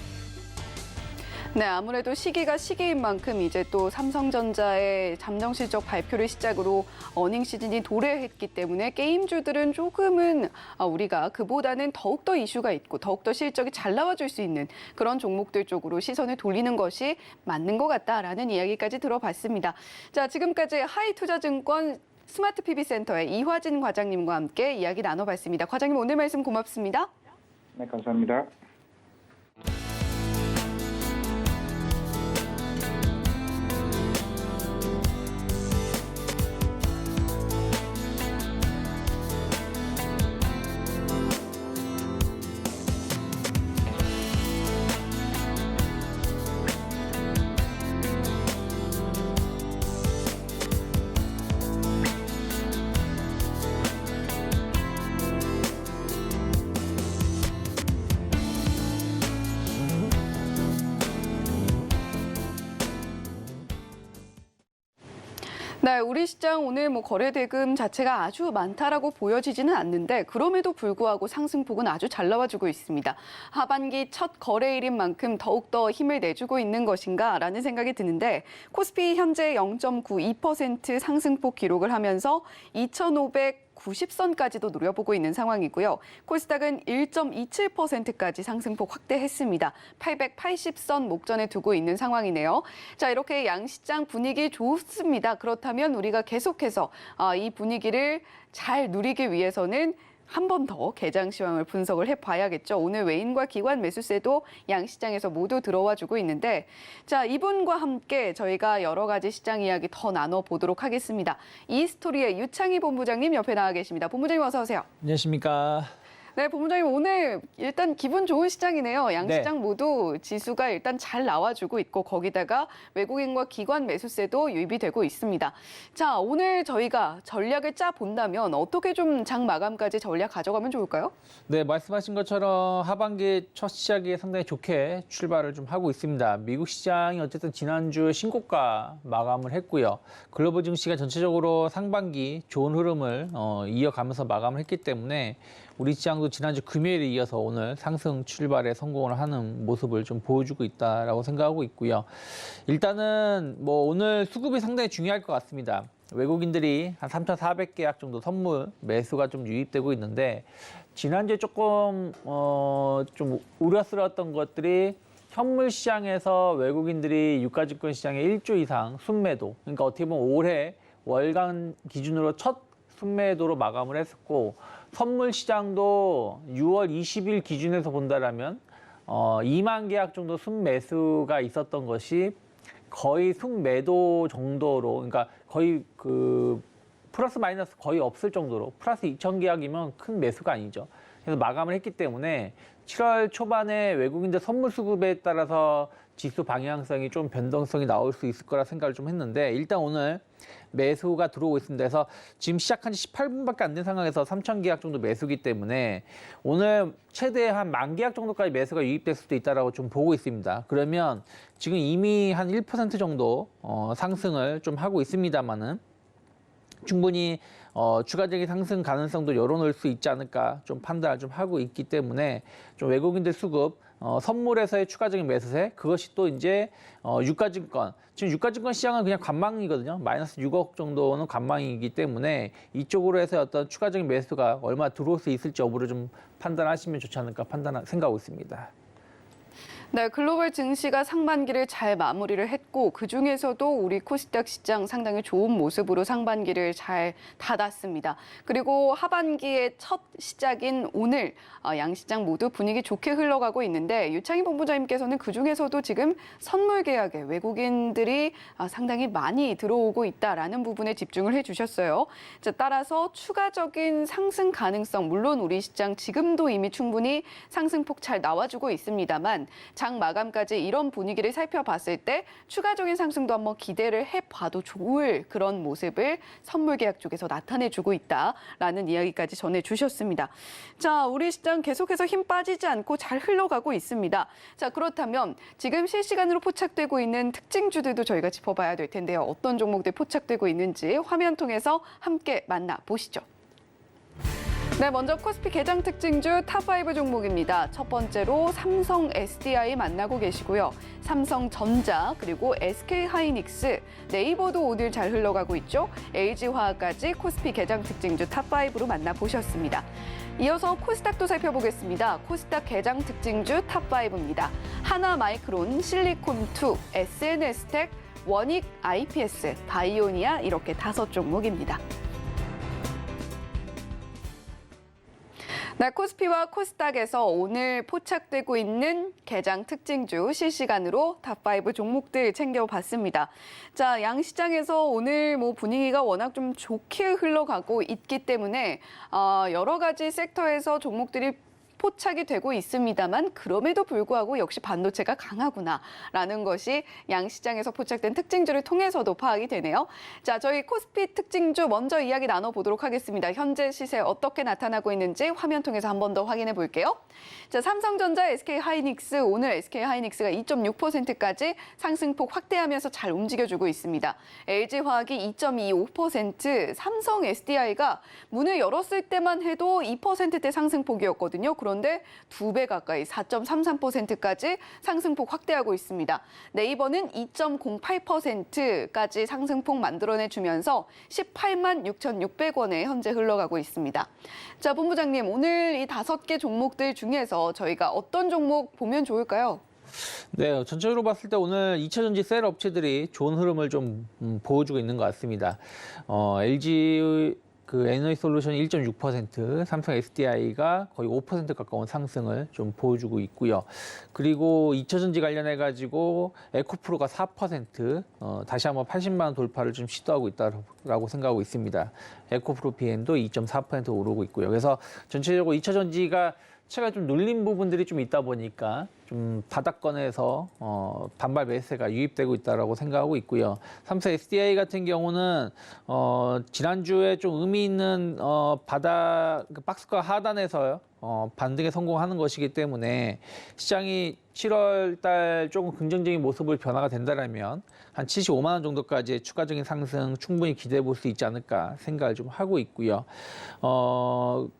네, 아무래도 시기가 시기인 만큼 이제 또 삼성전자의 잠정 실적 발표를 시작으로 어닝 시즌이 도래했기 때문에 게임주들은 조금은 우리가 그보다는 더욱더 이슈가 있고 더욱더 실적이 잘 나와줄 수 있는 그런 종목들 쪽으로 시선을 돌리는 것이 맞는 것 같다라는 이야기까지 들어봤습니다. 자, 지금까지 하이투자증권 스마트 PB센터의 이화진 과장님과 함께 이야기 나눠봤습니다. 과장님 오늘 말씀 고맙습니다. 네, 감사합니다. 네, 우리 시장 오늘 거래 대금 자체가 아주 많다라고 보여지지는 않는데 그럼에도 불구하고 상승폭은 아주 잘 나와주고 있습니다. 하반기 첫 거래일인 만큼 더욱더 힘을 내주고 있는 것인가라는 생각이 드는데 코스피 현재 0.92% 상승폭 기록을 하면서 2,590선까지도 노려보고 있는 상황이고요. 코스닥은 1.27%까지 상승폭 확대했습니다. 880선 목전에 두고 있는 상황이네요. 자, 이렇게 양시장 분위기 좋습니다. 그렇다면 우리가 계속해서 이 분위기를 잘 누리기 위해서는 한 번 더 개장 시황을 분석을 해봐야겠죠. 오늘 외인과 기관 매수세도 양시장에서 모두 들어와주고 있는데 자, 이분과 함께 저희가 여러 가지 시장 이야기 더 나눠보도록 하겠습니다. 이스토리의 유창희 본부장님 옆에 나와 계십니다. 본부장님 어서 오세요. 안녕하십니까. 네, 본부장님 오늘 일단 기분 좋은 시장이네요. 양시장 네. 모두 지수가 일단 잘 나와주고 있고 거기다가 외국인과 기관 매수세도 유입이 되고 있습니다. 자, 오늘 저희가 전략을 짜 본다면 어떻게 좀 장 마감까지 전략 가져가면 좋을까요? 네, 말씀하신 것처럼 하반기 첫 시작이 상당히 좋게 출발을 좀 하고 있습니다. 미국 시장이 어쨌든 지난주 신고가 마감을 했고요. 글로벌 증시가 전체적으로 상반기 좋은 흐름을 이어가면서 마감을 했기 때문에 우리 시장도 지난주 금요일에 이어서 오늘 상승 출발에 성공을 하는 모습을 좀 보여주고 있다라고 생각하고 있고요. 일단은 오늘 수급이 상당히 중요할 것 같습니다. 외국인들이 한 3,400계약 정도 선물 매수가 좀 유입되고 있는데 지난주에 조금 좀 우려스러웠던 것들이 현물 시장에서 외국인들이 유가증권 시장에 1조 이상 순매도, 그러니까 어떻게 보면 올해 월간 기준으로 첫 순매도로 마감을 했었고 선물 시장도 6월 20일 기준에서 본다라면 2만 계약 정도 순매수가 있었던 것이 거의 순매도 정도로, 그러니까 거의 플러스 마이너스 거의 없을 정도로 플러스 2천 계약이면 큰 매수가 아니죠. 그래서 마감을 했기 때문에 7월 초반에 외국인들 선물 수급에 따라서 지수 방향성이 좀 변동성이 나올 수 있을 거라 생각을 좀 했는데 일단 오늘 매수가 들어오고 있습니다. 그래서 지금 시작한 지 18분밖에 안 된 상황에서 3천 계약 정도 매수기 때문에 오늘 최대 한 10,000 계약 정도까지 매수가 유입될 수도 있다라고 좀 보고 있습니다. 그러면 지금 이미 한 1% 정도 상승을 좀 하고 있습니다만은 충분히 추가적인 상승 가능성도 열어놓을 수 있지 않을까 좀 판단을 좀 하고 있기 때문에 좀 외국인들 수급 선물에서의 추가적인 매수세 그것이 또 이제 유가증권 지금 유가증권 시장은 그냥 관망이거든요. 마이너스 6억 정도는 관망이기 때문에 이쪽으로 해서 어떤 추가적인 매수가 얼마 들어올 수 있을지 여부를 좀 판단하시면 좋지 않을까 생각하고 있습니다. 네, 글로벌 증시가 상반기를 잘 마무리를 했고 그중에서도 우리 코스닥 시장 상당히 좋은 모습으로 상반기를 잘 닫았습니다. 그리고 하반기의 첫 시작인 오늘 양 시장 모두 분위기 좋게 흘러가고 있는데 유창희 본부장님께서는 그중에서도 지금 선물 계약에 외국인들이 상당히 많이 들어오고 있다라는 부분에 집중을 해주셨어요. 자, 따라서 추가적인 상승 가능성, 물론 우리 시장 지금도 이미 충분히 상승폭 잘 나와주고 있습니다만 장 마감까지 이런 분위기를 살펴봤을 때 추가적인 상승도 한번 기대를 해봐도 좋을 그런 모습을 선물 계약 쪽에서 나타내주고 있다라는 이야기까지 전해주셨습니다. 자, 우리 시장 계속해서 힘 빠지지 않고 잘 흘러가고 있습니다. 자, 그렇다면 지금 실시간으로 포착되고 있는 특징주들도 저희가 짚어봐야 될 텐데요. 어떤 종목들 포착되고 있는지 화면 통해서 함께 만나보시죠. 네, 먼저 코스피 개장 특징주 탑5 종목입니다. 첫 번째로 삼성 SDI 만나고 계시고요. 삼성전자, 그리고 SK하이닉스, 네이버도 오늘 잘 흘러가고 있죠. LG화학까지 코스피 개장 특징주 탑5로 만나보셨습니다. 이어서 코스닥도 살펴보겠습니다. 코스닥 개장 특징주 탑5입니다. 하나마이크론, 실리콘2, SNS텍, 원익 IPS, 바이오니아 이렇게 5종목입니다. 네, 코스피와 코스닥에서 오늘 포착되고 있는 개장 특징주 실시간으로 탑5 종목들 챙겨봤습니다. 자, 양 시장에서 오늘 분위기가 워낙 좀 좋게 흘러가고 있기 때문에 여러 가지 섹터에서 종목들이 포착이 되고 있습니다만 그럼에도 불구하고 역시 반도체가 강하구나라는 것이 양시장에서 포착된 특징주를 통해서도 파악이 되네요. 자, 저희 코스피 특징주 먼저 이야기 나눠보도록 하겠습니다. 현재 시세 어떻게 나타나고 있는지 화면 통해서 한 번 더 확인해 볼게요. 자, 삼성전자, SK하이닉스, 오늘 SK하이닉스가 2.6%까지 상승폭 확대하면서 잘 움직여주고 있습니다. LG화학이 2.25%, 삼성 SDI가 문을 열었을 때만 해도 2%대 상승폭이었거든요. 그런데 2배 가까이 4.33%까지 상승폭 확대하고 있습니다. 네이버는 2.08%까지 상승폭 만들어내주면서 18만 6,600원에 현재 흘러가고 있습니다. 자, 본부장님, 오늘 이 5개 종목들 중에서 저희가 어떤 종목 보면 좋을까요? 네, 전체적으로 봤을 때 오늘 2차전지 셀 업체들이 좋은 흐름을 좀 보여주고 있는 것 같습니다. LG 에너지솔루션이 1.6%, 삼성 SDI가 거의 5% 가까운 상승을 좀 보여주고 있고요. 그리고 2차전지 관련해가지고 에코프로가 4%, 다시 한번 80만 원 돌파를 좀 시도하고 있다고 생각하고 있습니다. 에코프로 BM도 2.4% 오르고 있고요. 그래서 전체적으로 2차전지가 차가 좀 눌린 부분들이 좀 있다 보니까 좀 바닥권에서 반발 매수세가 유입되고 있다라고 생각하고 있고요. 삼성 SDI 같은 경우는 지난주에 좀 의미 있는 박스권 하단에서 반등에 성공하는 것이기 때문에 시장이 7월 달 조금 긍정적인 모습을 변화가 된다면 한 75만 원 정도까지의 추가적인 상승 충분히 기대해 볼 수 있지 않을까 생각을 좀 하고 있고요.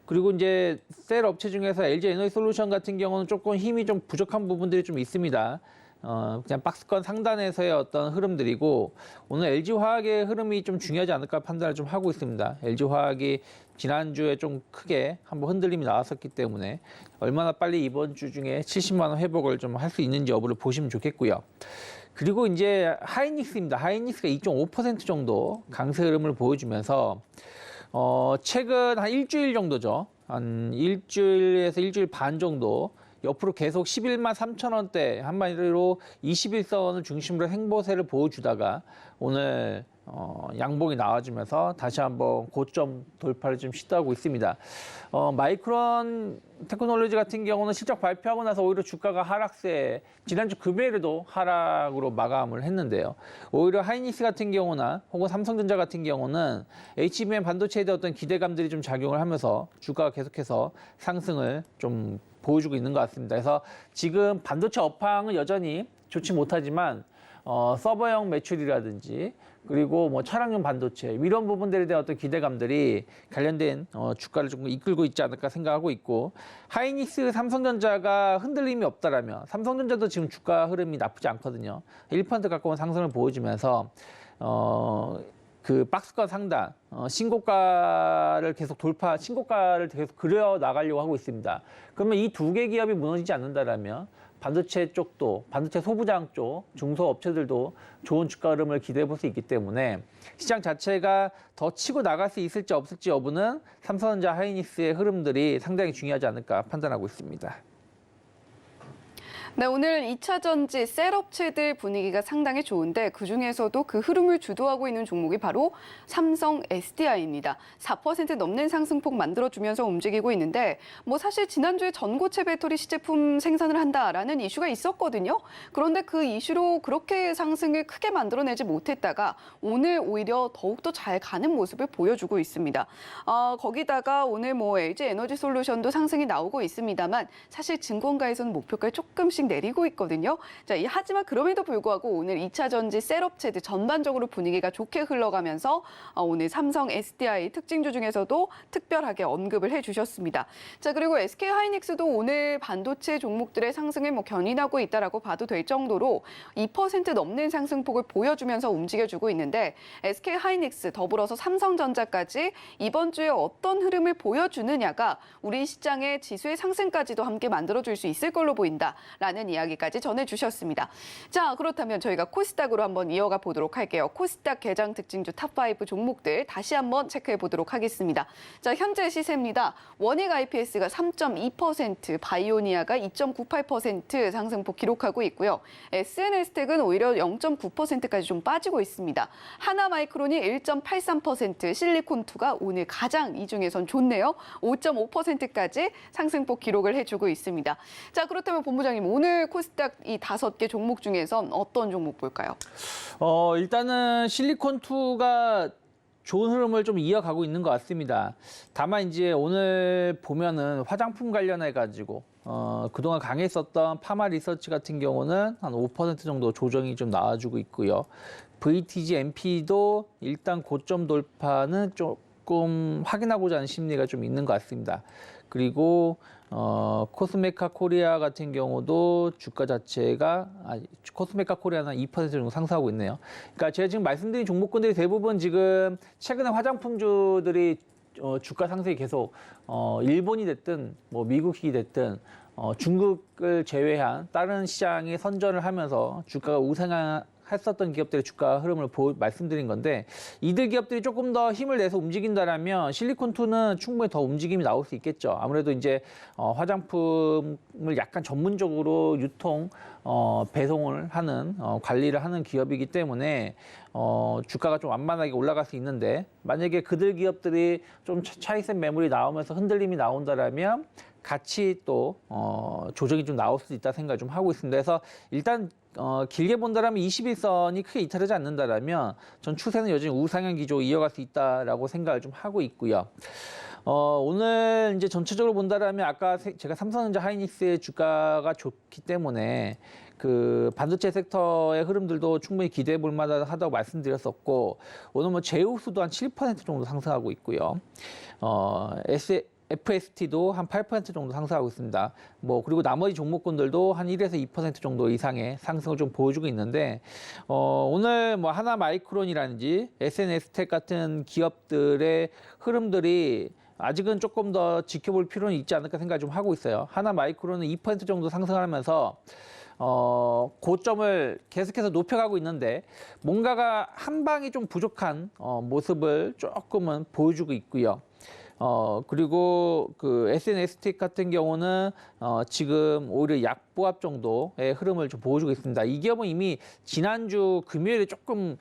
그리고 이제 셀 업체 중에서 LG 에너지솔루션 같은 경우는 조금 힘이 좀 부족한 부분들이 좀 있습니다. 그냥 박스권 상단에서의 어떤 흐름들이고 오늘 LG화학의 흐름이 좀 중요하지 않을까 판단을 좀 하고 있습니다. LG화학이 지난주에 좀 크게 한번 흔들림이 나왔었기 때문에 얼마나 빨리 이번 주 중에 70만 원 회복을 좀 할 수 있는지 여부를 보시면 좋겠고요. 그리고 이제 하이닉스입니다. 하이닉스가 2.5% 정도 강세 흐름을 보여주면서 최근 한 일주일 정도죠. 한 일주일에서 일주일 반 정도 옆으로 계속 11만 3천 원대 한마디로 21선을 중심으로 행보세를 보여주다가 오늘 양봉이 나와주면서 다시 한번 고점 돌파를 좀 시도하고 있습니다. 마이크론 테크놀로지 같은 경우는 실적 발표하고 나서 오히려 주가가 하락세, 지난주 금요일에도 하락으로 마감을 했는데요. 오히려 하이닉스 같은 경우나 혹은 삼성전자 같은 경우는 HBM 반도체에 대한 어떤 기대감들이 좀 작용을 하면서 주가가 계속해서 상승을 좀 보여주고 있는 것 같습니다. 그래서 지금 반도체 업황은 여전히 좋지 못하지만 서버형 매출이라든지 그리고 차량용 반도체 이런 부분들에 대한 어떤 기대감들이 관련된 주가를 조금 이끌고 있지 않을까 생각하고 있고 하이닉스, 삼성전자가 흔들림이 없다라면 삼성전자도 지금 주가 흐름이 나쁘지 않거든요. 1% 가까운 상승을 보여주면서 그 박스권 상단 신고가를 계속 신고가를 계속 그려 나가려고 하고 있습니다. 그러면 이 2개 기업이 무너지지 않는다라면 반도체 쪽도, 반도체 소부장 쪽, 중소업체들도 좋은 주가 흐름을 기대해 볼 수 있기 때문에 시장 자체가 더 치고 나갈 수 있을지 없을지 여부는 삼성전자, 하이닉스의 흐름들이 상당히 중요하지 않을까 판단하고 있습니다. 네, 오늘 2차 전지 셀업체들 분위기가 상당히 좋은데 그중에서도 그 흐름을 주도하고 있는 종목이 바로 삼성 SDI입니다. 4% 넘는 상승폭 만들어주면서 움직이고 있는데 뭐 사실 지난주에 전고체 배터리 시제품 생산을 한다라는 이슈가 있었거든요. 그런데 그 이슈로 그렇게 상승을 크게 만들어내지 못했다가 오늘 오히려 더욱더 잘 가는 모습을 보여주고 있습니다. 거기다가 오늘 뭐 LG 에너지 솔루션도 상승이 나오고 있습니다만 사실 증권가에서는 목표가를 조금씩 내리고 있거든요. 자, 하지만 그럼에도 불구하고 오늘 2차 전지 셀업체들 전반적으로 분위기가 좋게 흘러가면서 오늘 삼성 SDI 특징주 중에서도 특별하게 언급을 해주셨습니다. 자, 그리고 SK 하이닉스도 오늘 반도체 종목들의 상승을 뭐 견인하고 있다라고 봐도 될 정도로 2% 넘는 상승폭을 보여주면서 움직여주고 있는데 SK 하이닉스 더불어서 삼성전자까지 이번 주에 어떤 흐름을 보여주느냐가 우리 시장의 지수의 상승까지도 함께 만들어줄 수 있을 걸로 보인다라는 이야기까지 전해주셨습니다. 자, 그렇다면 저희가 코스닥으로 한번 이어가 보도록 할게요. 코스닥 개장 특징주 탑5 종목들 다시 한번 체크해 보도록 하겠습니다. 자, 현재 시세입니다. 원익 IPS가 3.2%, 바이오니아가 2.98% 상승폭 기록하고 있고요. SNS텍은 오히려 0.9%까지 좀 빠지고 있습니다. 하나마이크론이 1.83%, 실리콘2가 오늘 가장 이 중에선 좋네요. 5.5%까지 상승폭 기록을 해주고 있습니다. 자, 그렇다면 본부장님 오늘 코스닥 이 5개 종목 중에선 어떤 종목 볼까요? 일단은 실리콘2가 좋은 흐름을 좀 이어가고 있는 것 같습니다. 다만 이제 오늘 보면은 화장품 관련해가지고 그동안 강했었던 파마 리서치 같은 경우는 한 5% 정도 조정이 좀 나와주고 있고요. VTG MP도 일단 고점 돌파는 조금 확인하고자 하는 심리가 좀 있는 것 같습니다. 그리고 코스메카 코리아 같은 경우도 주가 자체가 코스메카 코리아는 2% 정도 상승하고 있네요. 그러니까 제가 지금 말씀드린 종목군들이 대부분 지금 최근에 화장품주들이 주가 상승이 계속 일본이 됐든 뭐 미국이 됐든 중국을 제외한 다른 시장에 선전을 하면서 주가가 우상했었던 기업들의 주가 흐름을 말씀드린 건데 이들 기업들이 조금 더 힘을 내서 움직인다라면 실리콘2는 충분히 더 움직임이 나올 수 있겠죠. 아무래도 이제 화장품을 약간 전문적으로 유통, 배송을 하는, 관리를 하는 기업이기 때문에 주가가 좀 완만하게 올라갈 수 있는데 만약에 그들 기업들이 좀 차익세 매물이 나오면서 흔들림이 나온다라면 같이 또 조정이 좀 나올 수 있다 생각을 좀 하고 있습니다. 그래서 일단 길게 본다라면 21선이 크게 이탈하지 않는다라면 전 추세는 여전히 우상향 기조 이어갈 수 있다라고 생각을 좀 하고 있고요. 오늘 이제 전체적으로 본다라면 아까 제가 삼성전자 하이닉스의 주가가 좋기 때문에 그 반도체 섹터의 흐름들도 충분히 기대해 볼 만하다고 말씀드렸었고 오늘 뭐 제우스도 한 7% 정도 상승하고 있고요. FST도 한 8% 정도 상승하고 있습니다. 뭐 그리고 나머지 종목군들도 한 1에서 2% 정도 이상의 상승을 좀 보여주고 있는데 오늘 뭐 하나마이크론이라든지 SNS텍 같은 기업들의 흐름들이 아직은 조금 더 지켜볼 필요는 있지 않을까 생각을 좀 하고 있어요. 하나마이크론은 2% 정도 상승하면서 고점을 계속해서 높여가고 있는데 뭔가가 한 방이 좀 부족한 모습을 조금은 보여주고 있고요. 그리고 그 SNS텍 같은 경우는 지금 오히려 약보합 정도의 흐름을 좀 보여주고 있습니다. 이 기업은 이미 지난주 금요일에 조금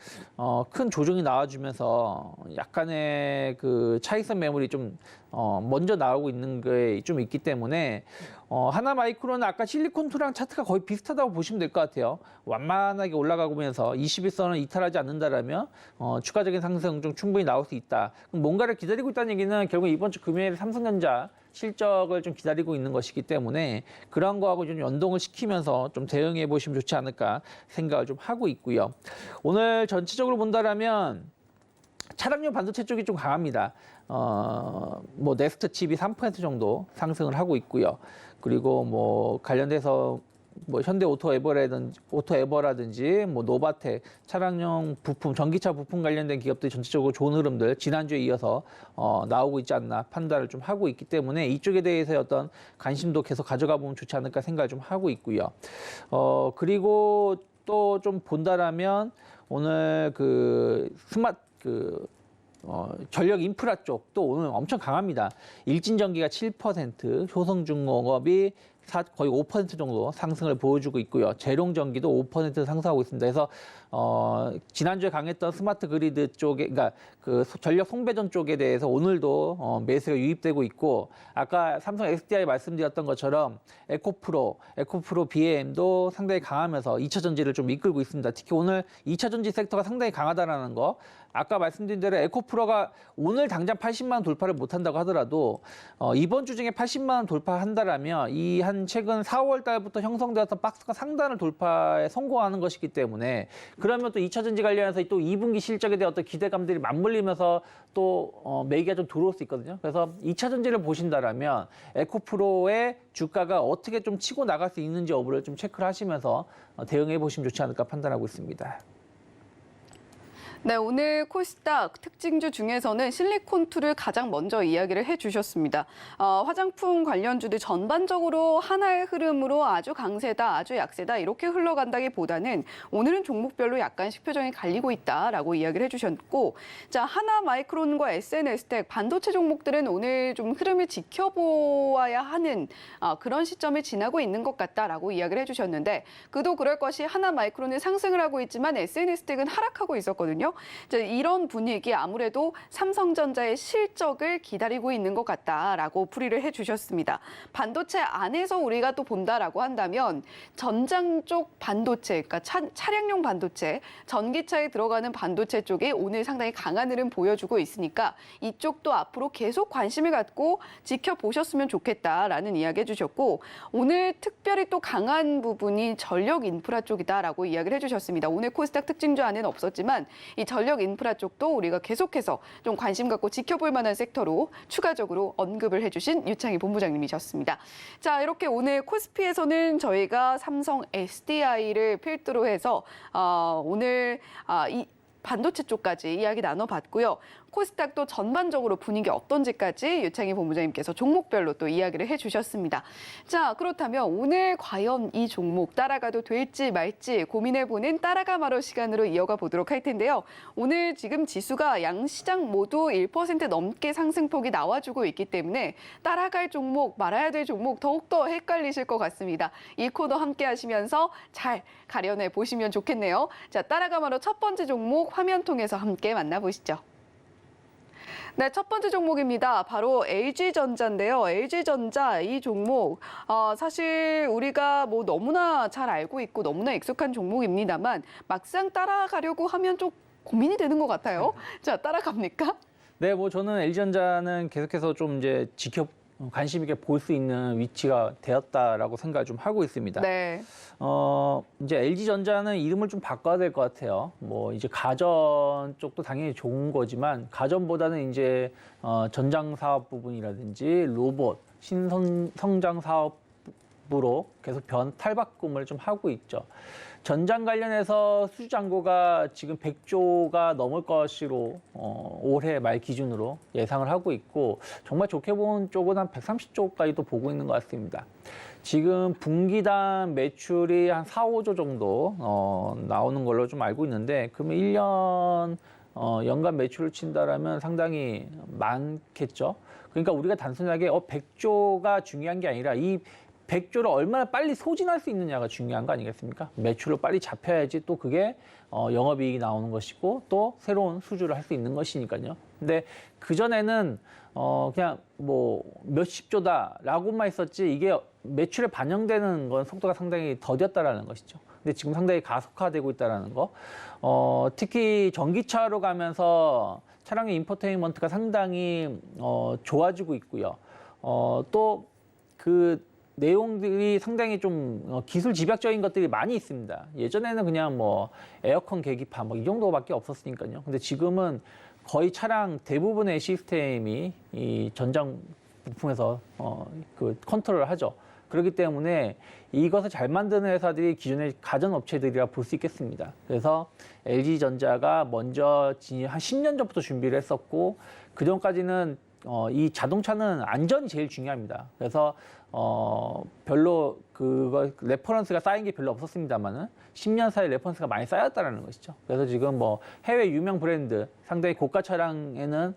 큰 조정이 나와주면서 약간의 그 차익선 매물이 좀 먼저 나오고 있는 게 좀 있기 때문에 하나마이크론은 아까 실리콘2랑 차트가 거의 비슷하다고 보시면 될 것 같아요. 완만하게 올라가면서 21선을 이탈하지 않는다라면 추가적인 상승 좀 충분히 나올 수 있다. 그럼 뭔가를 기다리고 있다는 얘기는 결국 이번 주 금요일에 삼성전자 실적을 좀 기다리고 있는 것이기 때문에 그런 거하고 좀 연동을 시키면서 좀 대응해 보시면 좋지 않을까 생각을 좀 하고 있고요. 오늘 전체적으로 본다라면 차량용 반도체 쪽이 좀 강합니다. 뭐 넥스트 칩이 3% 정도 상승을 하고 있고요. 그리고 뭐 관련돼서 뭐 현대 오토에버라든지 뭐 노바텍 차량용 부품, 전기차 부품 관련된 기업들이 전체적으로 좋은 흐름들 지난주에 이어서 나오고 있지 않나 판단을 좀 하고 있기 때문에 이쪽에 대해서의 어떤 관심도 계속 가져가 보면 좋지 않을까 생각을 좀 하고 있고요. 그리고 또 좀 본다라면 오늘 전력 인프라 쪽도 오늘 엄청 강합니다. 일진전기가 7%, 효성중공업이 거의 5% 정도 상승을 보여주고 있고요. 재롱전기도 5% 상승하고 있습니다. 그래서 지난주에 강했던 스마트 그리드 쪽에, 그러니까 그 전력 송배전 쪽에 대해서 오늘도 매수가 유입되고 있고, 아까 삼성 SDI 말씀드렸던 것처럼 에코프로 BM도 상당히 강하면서 2차 전지를 좀 이끌고 있습니다. 특히 오늘 2차 전지 섹터가 상당히 강하다라는 거. 아까 말씀드린 대로 에코프로가 오늘 당장 80만 원 돌파를 못한다고 하더라도 이번 주 중에 80만 원 돌파한다라면 이 한 최근 4월 달부터 형성되었던 박스가 상단을 돌파에 성공하는 것이기 때문에 그러면 또 2차 전지 관련해서 또 2분기 실적에 대한 어떤 기대감들이 맞물리면서 또 매기가 좀 들어올 수 있거든요. 그래서 2차 전지를 보신다라면 에코프로의 주가가 어떻게 좀 치고 나갈 수 있는지 여부를 좀 체크를 하시면서 대응해 보시면 좋지 않을까 판단하고 있습니다. 네, 오늘 코스닥 특징주 중에서는 실리콘2를 가장 먼저 이야기를 해주셨습니다. 화장품 관련주들 전반적으로 하나의 흐름으로 아주 강세다, 아주 약세다 이렇게 흘러간다기보다는 오늘은 종목별로 약간씩 표정이 갈리고 있다라고 이야기를 해주셨고, 자 하나마이크론과 SNS텍 반도체 종목들은 오늘 좀 흐름을 지켜보아야 하는 그런 시점을 지나고 있는 것 같다라고 이야기를 해주셨는데, 그도 그럴 것이 하나마이크론은 상승을 하고 있지만 SNS텍은 하락하고 있었거든요. 이런 분위기 아무래도 삼성전자의 실적을 기다리고 있는 것 같다라고 풀이를 해주셨습니다. 반도체 안에서 우리가 또 본다라고 한다면 전장 쪽 반도체, 그러니까 차량용 반도체, 전기차에 들어가는 반도체 쪽이 오늘 상당히 강한 흐름 보여주고 있으니까 이쪽도 앞으로 계속 관심을 갖고 지켜보셨으면 좋겠다라는 이야기 해주셨고, 오늘 특별히 또 강한 부분이 전력 인프라 쪽이다라고 이야기를 해주셨습니다. 오늘 코스닥 특징주 안에는 없었지만 이 전력 인프라 쪽도 우리가 계속해서 좀 관심 갖고 지켜볼 만한 섹터로 추가적으로 언급을 해주신 유창희 본부장님이셨습니다. 자, 이렇게 오늘 코스피에서는 저희가 삼성 SDI를 필두로 해서 오늘 이 반도체 쪽까지 이야기 나눠봤고요. 코스닥도 전반적으로 분위기 어떤지까지 유창희 본부장님께서 종목별로 또 이야기를 해주셨습니다. 자, 그렇다면 오늘 과연 이 종목 따라가도 될지 말지 고민해보는 따라가 말어 시간으로 이어가 보도록 할 텐데요. 오늘 지금 지수가 양 시장 모두 1% 넘게 상승폭이 나와주고 있기 때문에 따라갈 종목, 말아야 될 종목 더욱더 헷갈리실 것 같습니다. 이 코너 함께 하시면서 잘 가려내 보시면 좋겠네요. 자, 따라가 말어 첫 번째 종목 화면 통해서 함께 만나보시죠. 네, 첫 번째 종목입니다. 바로 LG전자인데요. LG전자 이 종목 사실 우리가 뭐 너무나 잘 알고 있고 너무나 익숙한 종목입니다만 막상 따라가려고 하면 좀 고민이 되는 것 같아요. 자, 따라갑니까? 네, 뭐 저는 LG전자는 계속해서 좀 이제 관심 있게 볼 수 있는 위치가 되었다라고 생각을 좀 하고 있습니다. 네. 이제 LG전자는 이름을 좀 바꿔야 될 것 같아요. 뭐 이제 가전 쪽도 당연히 좋은 거지만 가전보다는 이제 전장 사업 부분이라든지 로봇, 신성장 사업부로 계속 탈바꿈을 좀 하고 있죠. 전장 관련해서 수주잔고가 지금 100조가 넘을 것으로 올해 말 기준으로 예상을 하고 있고, 정말 좋게 본 쪽은 한 130조까지도 보고 있는 것 같습니다. 지금 분기당 매출이 한 4, 5조 정도 나오는 걸로 좀 알고 있는데, 그러면 1년 연간 매출을 친다라면 상당히 많겠죠. 그러니까 우리가 단순하게 100조가 중요한 게 아니라 이 100조를 얼마나 빨리 소진할 수 있느냐가 중요한 거 아니겠습니까? 매출을 빨리 잡혀야지 또 그게 영업이익이 나오는 것이고 또 새로운 수주를 할 수 있는 것이니까요. 근데 그전에는 그냥 뭐 몇십 조다라고만 했었지 이게 매출에 반영되는 건 속도가 상당히 더뎠다라는 것이죠. 근데 지금 상당히 가속화되고 있다라는 거. 특히 전기차로 가면서 차량의 인포테인먼트가 상당히 좋아지고 있고요. 또 그 내용들이 상당히 좀 기술 집약적인 것들이 많이 있습니다. 예전에는 그냥 뭐 에어컨 계기판 뭐 이 정도밖에 없었으니까요. 근데 지금은 거의 차량 대부분의 시스템이 이 전장 부품에서 그 컨트롤을 하죠. 그렇기 때문에 이것을 잘 만드는 회사들이 기존의 가전업체들이라 볼 수 있겠습니다. 그래서 LG전자가 먼저 한 10년 전부터 준비를 했었고 그전까지는 이 자동차는 안전이 제일 중요합니다. 그래서 별로 그거 레퍼런스가 쌓인 게 별로 없었습니다만은 10년 사이 레퍼런스가 많이 쌓였다는 것이죠. 그래서 지금 뭐 해외 유명 브랜드 상당히 고가 차량에는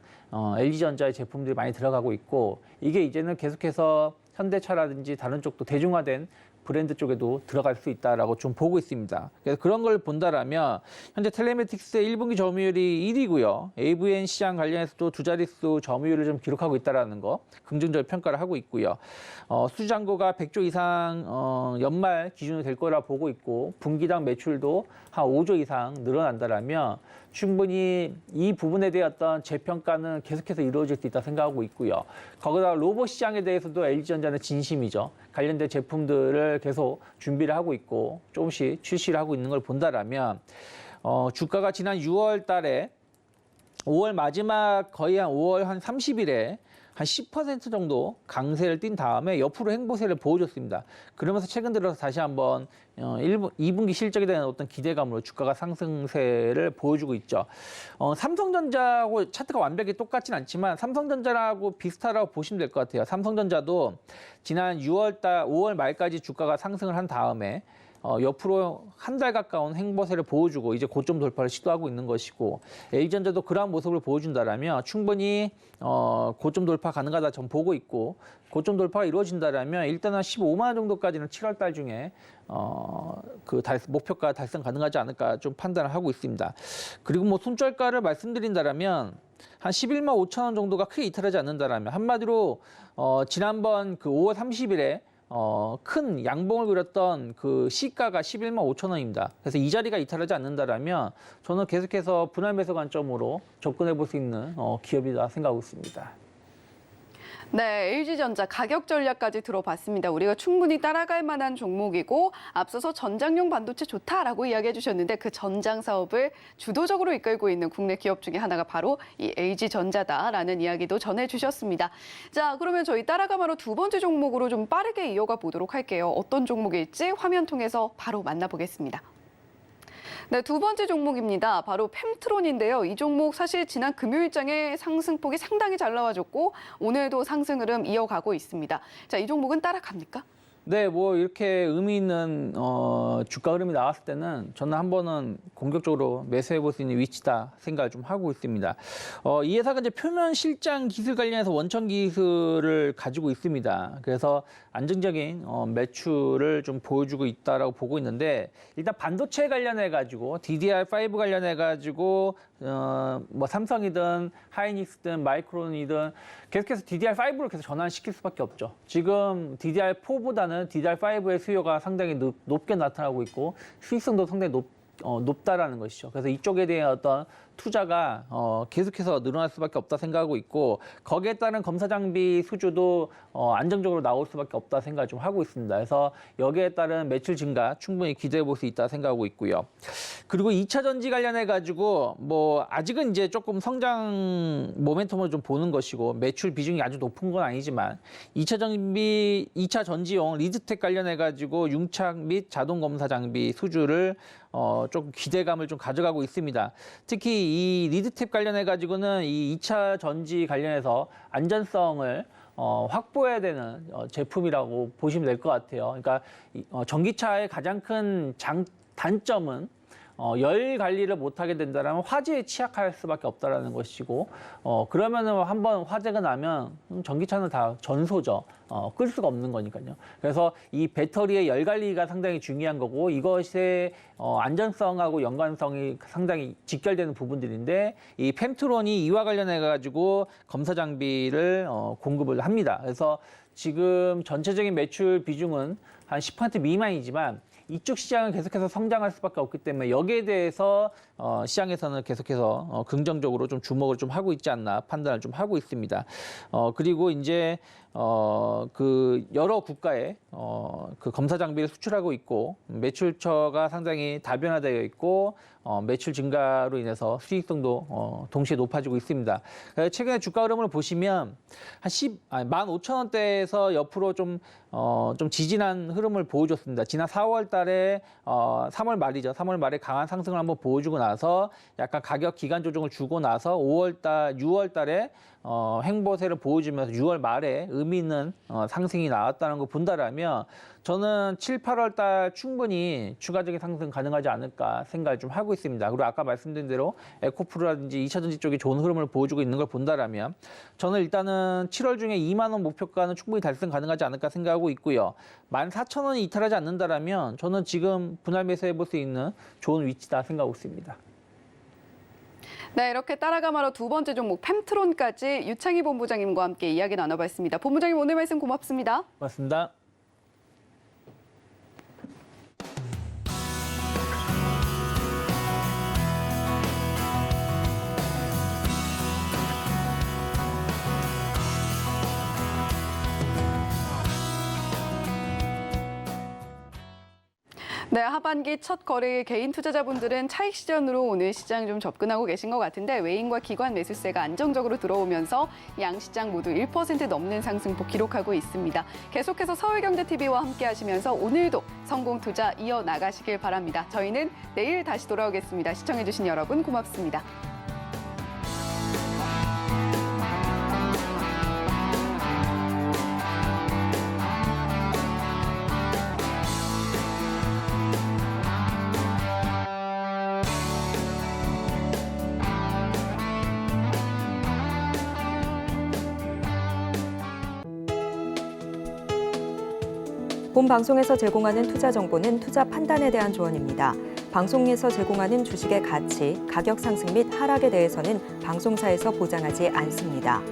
LG전자의 제품들이 많이 들어가고 있고 이게 이제는 계속해서 현대차라든지 다른 쪽도 대중화된 브랜드 쪽에도 들어갈 수 있다라고 좀 보고 있습니다. 그래서 그런 걸 본다라면 현재 텔레메틱스의 1분기 점유율이 1위고요. AVN 시장 관련해서도 두 자릿수 점유율을 좀 기록하고 있다라는 거 긍정적 평가를 하고 있고요. 수주잔고가 100조 이상 연말 기준으로 될 거라 보고 있고 분기당 매출도 한 5조 이상 늘어난다라면 충분히 이 부분에 대한 어떤 재평가는 계속해서 이루어질 수 있다 생각하고 있고요. 거기다 로봇 시장에 대해서도 LG전자는 진심이죠. 관련된 제품들을 계속 준비를 하고 있고 조금씩 출시를 하고 있는 걸 본다라면 주가가 지난 6월 달에 5월 마지막 거의 한 5월 한 30일에 한 10% 정도 강세를 띈 다음에 옆으로 행보세를 보여줬습니다. 그러면서 최근 들어서 다시 한번 2분기 실적에 대한 어떤 기대감으로 주가가 상승세를 보여주고 있죠. 삼성전자하고 차트가 완벽히 똑같진 않지만 삼성전자하고 비슷하다고 보시면 될 것 같아요. 삼성전자도 지난 5월 말까지 주가가 상승을 한 다음에 옆으로 한 달 가까운 행보세를 보여주고 이제 고점 돌파를 시도하고 있는 것이고 LG전자도 그러한 모습을 보여준다라면 충분히 고점 돌파 가능하다 전 보고 있고 고점 돌파가 이루어진다라면 일단 한 15만 원 정도까지는 7월 달 중에 목표가 달성 가능하지 않을까 좀 판단을 하고 있습니다. 그리고 뭐 손절가를 말씀드린다라면 한 11만 5천 원 정도가 크게 이탈하지 않는다라면 한마디로 지난번 그 5월 30일에 큰 양봉을 그렸던 그 시가가 11만 5천 원입니다. 그래서 이 자리가 이탈하지 않는다라면 저는 계속해서 분할 매수 관점으로 접근해 볼 수 있는 기업이다 생각하고 있습니다. 네, LG전자 가격 전략까지 들어봤습니다. 우리가 충분히 따라갈 만한 종목이고 앞서서 전장용 반도체 좋다라고 이야기해 주셨는데 그 전장 사업을 주도적으로 이끌고 있는 국내 기업 중에 하나가 바로 이 LG전자다라는 이야기도 전해주셨습니다. 자, 그러면 저희 따라가마로 두 번째 종목으로 좀 빠르게 이어가 보도록 할게요. 어떤 종목일지 화면 통해서 바로 만나보겠습니다. 네, 두 번째 종목입니다. 바로 펨트론인데요. 이 종목 사실 지난 금요일장에 상승폭이 상당히 잘 나와줬고 오늘도 상승 흐름 이어가고 있습니다. 자, 이 종목은 따라갑니까? 네, 뭐 이렇게 의미 있는 주가 흐름이 나왔을 때는 저는 한 번은 공격적으로 매수해 볼 수 있는 위치다 생각을 좀 하고 있습니다. 이 회사가 이제 표면 실장 기술 관련해서 원천 기술을 가지고 있습니다. 그래서 안정적인 매출을 좀 보여주고 있다라고 보고 있는데 일단 반도체 관련해 가지고 DDR5 관련해 가지고 뭐 삼성이든 하이닉스든 마이크론이든 계속해서 DDR5로 계속 전환시킬 수밖에 없죠. 지금 DDR4보다는 DDR5의 수요가 상당히 높게 나타나고 있고 수익성도 상당히 높다라는 것이죠. 그래서 이쪽에 대한 어떤 투자가 계속해서 늘어날 수밖에 없다 생각하고 있고 거기에 따른 검사 장비 수주도 안정적으로 나올 수밖에 없다 생각을 좀 하고 있습니다. 그래서 여기에 따른 매출 증가 충분히 기대해 볼 수 있다 생각하고 있고요. 그리고 2차 전지 관련해 가지고 뭐 아직은 이제 조금 성장 모멘텀을 좀 보는 것이고 매출 비중이 아주 높은 건 아니지만 2차 전지용 리드텍 관련해 가지고 융착 및 자동 검사 장비 수주를 조금 기대감을 좀 가져가고 있습니다. 특히 이 리드텍 관련해 가지고는 이 2차 전지 관련해서 안전성을 확보해야 되는 제품이라고 보시면 될 것 같아요. 그러니까 전기차의 가장 큰 단점은 열 관리를 못하게 된다면 화재에 취약할 수밖에 없다라는 것이고 그러면은 한번 화재가 나면 전기차는 다 전소죠. 끌 수가 없는 거니까요. 그래서 이 배터리의 열 관리가 상당히 중요한 거고 이것의 안전성하고 연관성이 상당히 직결되는 부분들인데 이 펨트론이 이와 관련해 가지고 검사 장비를 공급을 합니다. 그래서 지금 전체적인 매출 비중은 한 10% 미만이지만 이쪽 시장은 계속해서 성장할 수밖에 없기 때문에 여기에 대해서 시장에서는 계속해서 긍정적으로 좀 주목을 좀 하고 있지 않나 판단을 좀 하고 있습니다. 그리고 이제 그 여러 국가에 그 검사 장비를 수출하고 있고 매출처가 상당히 다변화되어 있고 매출 증가로 인해서 수익성도 동시에 높아지고 있습니다. 최근에 주가 흐름을 보시면 한 15,000원대에서 옆으로 좀 지진한 흐름을 보여줬습니다. 지난 4월 달에 3월 말이죠. 3월 말에 강한 상승을 한번 보여주고 나서 약간 가격 기간 조정을 주고 나서 5월 달, 6월 달에 횡보세를 보여주면서 6월 말에 의미 있는 상승이 나왔다는 거 본다라면 저는 7, 8월 달 충분히 추가적인 상승 가능하지 않을까 생각을 좀 하고 있습니다. 그리고 아까 말씀드린 대로 에코프로라든지 2차전지 쪽이 좋은 흐름을 보여주고 있는 걸 본다라면 저는 일단은 7월 중에 2만 원 목표가는 충분히 달성 가능하지 않을까 생각하고 있고요. 14,000원이 이탈하지 않는다라면 저는 지금 분할 매수해 볼 수 있는 좋은 위치다 생각하고 있습니다. 네, 이렇게 따라가마로 두 번째 종목 펨트론까지 유창희 본부장님과 함께 이야기 나눠봤습니다. 본부장님 오늘 말씀 고맙습니다. 고맙습니다. 네, 하반기 첫 거래일 개인 투자자분들은 차익 시전으로 오늘 시장 좀 접근하고 계신 것 같은데 외인과 기관 매수세가 안정적으로 들어오면서 양 시장 모두 1% 넘는 상승폭 기록하고 있습니다. 계속해서 서울경제TV와 함께 하시면서 오늘도 성공 투자 이어나가시길 바랍니다. 저희는 내일 다시 돌아오겠습니다. 시청해주신 여러분 고맙습니다. 본 방송에서 제공하는 투자 정보는 투자 판단에 대한 조언입니다. 방송에서 제공하는 주식의 가치, 가격 상승 및 하락에 대해서는 방송사에서 보장하지 않습니다.